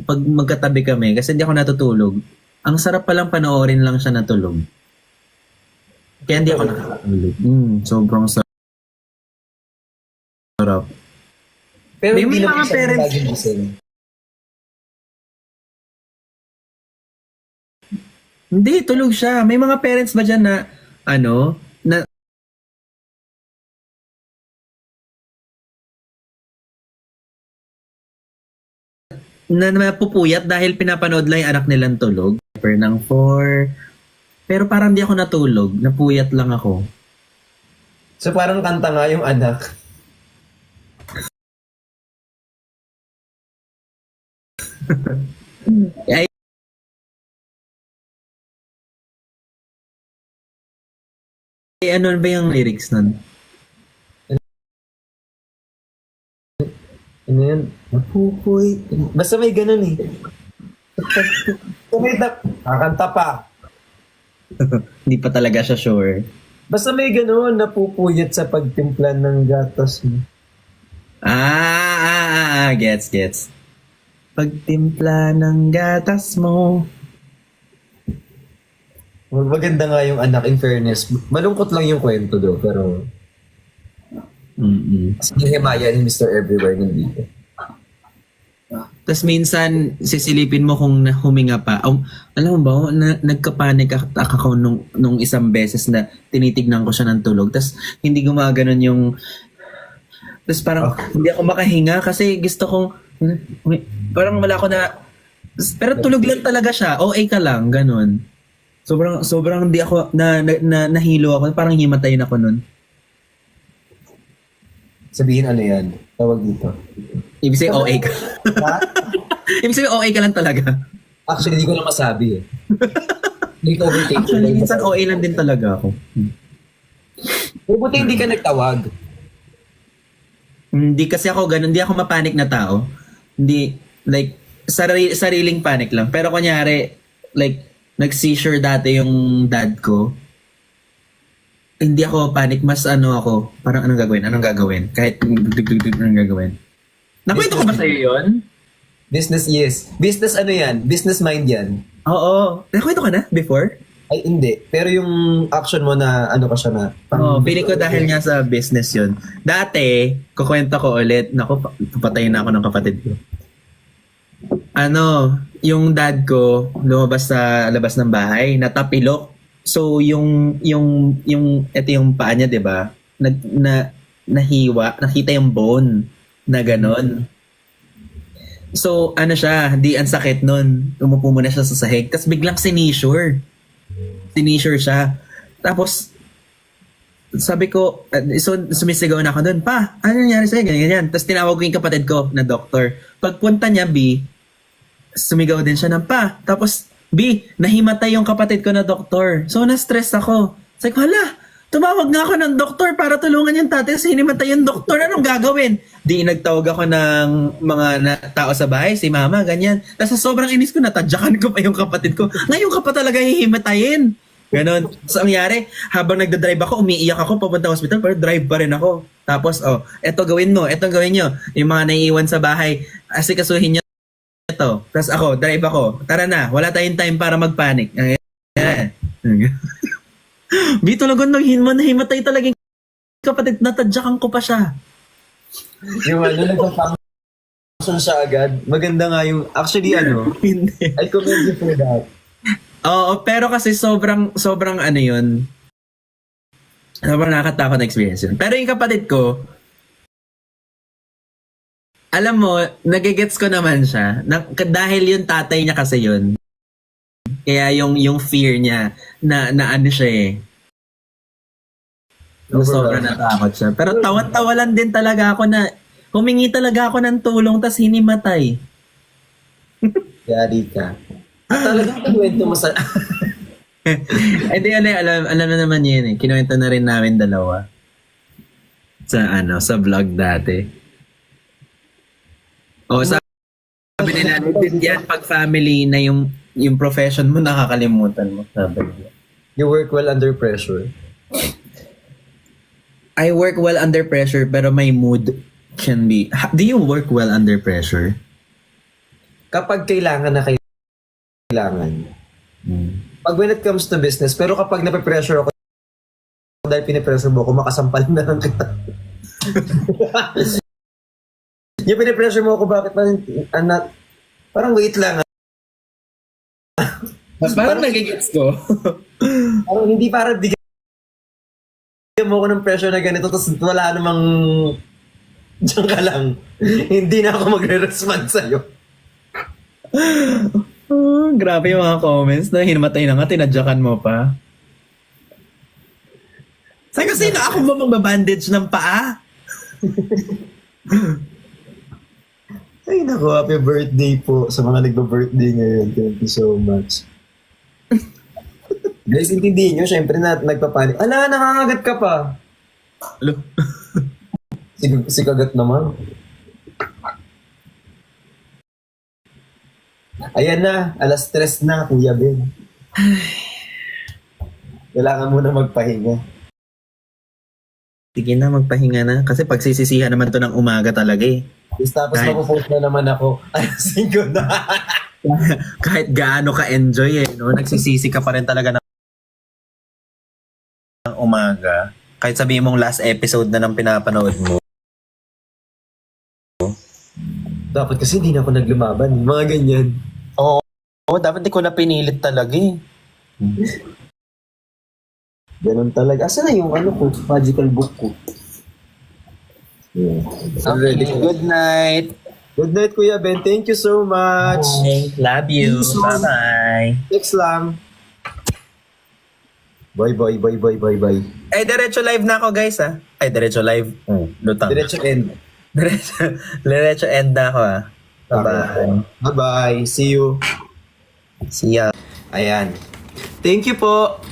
pag magkatabi kami kasi hindi ako natutulog. Ang sarap palang panoorin lang siya natulog. Kaya hindi ako nakakatulog. Sobrang sarap. Pero May hindi mga naman siya parents- laging gising. Hindi, tulog siya. May mga parents ba dyan na na napupuyat dahil pinapanood lang yung anak nilang tulog. Per ng 4. Pero parang di ako natulog. Napuyat lang ako. So parang kanta nga yung anak. Ay, ano ba yung lyrics nun? Ano yun? Napupoy. Basta may ganun eh. Kakanta pa. Hindi pa talaga siya sure. Basta may ganun, napupuyat sa pagtimpla ng gatas mo. Gets. Pagtimpla ng gatas mo. Maganda nga yung anak, in fairness. Malungkot lang yung kwento do, pero yung himaya ni Mr. Everywhere nandito. Tapos minsan, sisilipin mo kung huminga pa. Alam mo ba, nagkapanik ako nung isang beses na tinitignan ko siya ng tulog. Tapos hindi gumaganon yung... Tapos parang hindi ako makahinga kasi gusto kong... Parang wala ko na... Pero tulog lang talaga siya. OA ka lang, ganun. Sobrang hindi ako... Nahilo ako. Parang himatayin ako nun. Sabihin ano yan? Tawag dito. Ibig sabihin OA ka. Ibig sabihin OA ka lang talaga. Actually, hindi ko na masabi eh. Hindi ka overtake. Actually, minsan OA lang din talaga ako. Buti hindi ka nagtawag. Hindi kasi ako ganun, hindi ako mapanik na tao. Hindi, like, sariling panic lang. Pero kunyari, like, nag-seizure dati yung dad ko. Hindi ako panic, mas ano ako, parang anong gagawin? Kahit anong gagawin. Nakwento ko ba sa'yo yun? Business, yes. Business ano yan? Business mind yan. Oo. Nakwento ka na before? Ay, hindi. Pero yung action mo na ano ka siya na... Oo, feeling ko dahil nga sa business yun. Dati, kukwento ko ulit, naku, papatayin na ako ng kapatid ko. Ano, yung dad ko, lumabas sa labas ng bahay, natapilok. So, ito yung paa niya, di ba? Nahiwa, nakita yung bone na ganon. So, ano siya, di ang sakit nun. Umupo muna siya sa sahig. Tapos biglang sinisure siya. Tapos, sabi ko, so sumisigaw na ako doon, pa, ano nangyari sa'yo? Ganyan. Tapos tinawag ko yung kapatid ko na doktor. Pagpunta niya, B, sumigaw din siya ng pa. Tapos, B, nahimatay yung kapatid ko na doktor. So, na-stress ako. Sabi ko, hala, tumawag nga ako ng doktor para tulungan yung tatay kasi hinimatay yung doktor. Anong gagawin? Di, nagtawag ako ng mga tao sa bahay, si mama, ganyan. Tapos sobrang inis ko, natadyakan ko pa yung kapatid ko. Ngayon ka pa talaga hihimatayin. Ganon. So, ang nangyari, habang nagdadrive ako, umiiyak ako, papunta hospital, pero drive pa rin ako. Tapos, eto gawin mo, eto gawin nyo. Yung mga naiiwan sa bahay, asikasuhin nyo ito. Tapos ako, drive ako. Tara na, wala tayong time para magpanic. Ayan. Bito talagang nahimatay talaga yung kapatid, natadyakan ko pa siya. Yung ano, nagpa-function siya agad. Maganda nga yung, actually ano, Hindi. I commend you for that. Oo, pero kasi sobrang ano yun. Sobrang nakakatakot na experience yun. Pero yung kapatid ko, alam mo, nagigets ko naman siya. Dahil yung tatay niya kasi yun. Kaya yung fear niya, na ano siya eh. Sobrang natakot siya. Pero tawa-tawalan din talaga ako na, humingi talaga ako ng tulong tas hinimatay. Yari ka. Talagang kinuwento mo sa... Hindi, alam na naman yun eh. Kinuwento na rin namin dalawa. Sa vlog dati. Sabi nila, yan pag family na yung profession mo, nakakalimutan mo. Sabi nila. You work well under pressure. I work well under pressure pero my mood can be... Do you work well under pressure? Kapag kailangan na kailangan. Pag when it comes to business, pero kapag nape-pressure ako dahil pinipressure mo ako, makasampal na lang kita. Yung pinipressure mo ako, bakit parang wait lang. Parang nagigits ko. Parang hindi para bigyan mo ako ng pressure na ganito tapos wala namang diyan ka lang. Hindi na ako magre-respond sa'yo. Grabe yung mga comments na hinamatay na nga, tinadyakan mo pa. Sabi kasi na ako ba magbabandage ng paa? Ay naku, happy birthday po sa mga nagba-birthday ngayon. Thank you so much. Guys, intindihin nyo, syempre nagpapanik. Ala, nakakagat ka pa. Alo. Si kagat naman. Ayan na, alas 3 na, Kuya Ben. Kailangan mo na magpahinga. Sige na, magpahinga na. Kasi pagsisisihan naman to ng umaga talaga eh. Tapos Nice. mapupost na naman ako. Ayusin ko na. Kahit gaano ka-enjoy eh, no? Nagsisisi ka pa rin talaga ng umaga. Kahit sabihin mong last episode na ng pinapanood mo. Dapat kasi hindi na ako naglumaban. Mga ganyan. Oo, dapat di ko na pinilit talaga eh. Ganun talaga. Asa na yung magical book ko? Yeah. Okay, good night. Good night, Kuya Ben. Thank you so much. Bye. Love you. Peace. Bye-bye. Next lang. Bye. Ay, diretso live na ako guys ah. Ay, diretso live. Lutang. Diretso end. Diretso end na ako ah. Bye-bye. Bye-bye. See you. See ya. Ayan. Thank you po.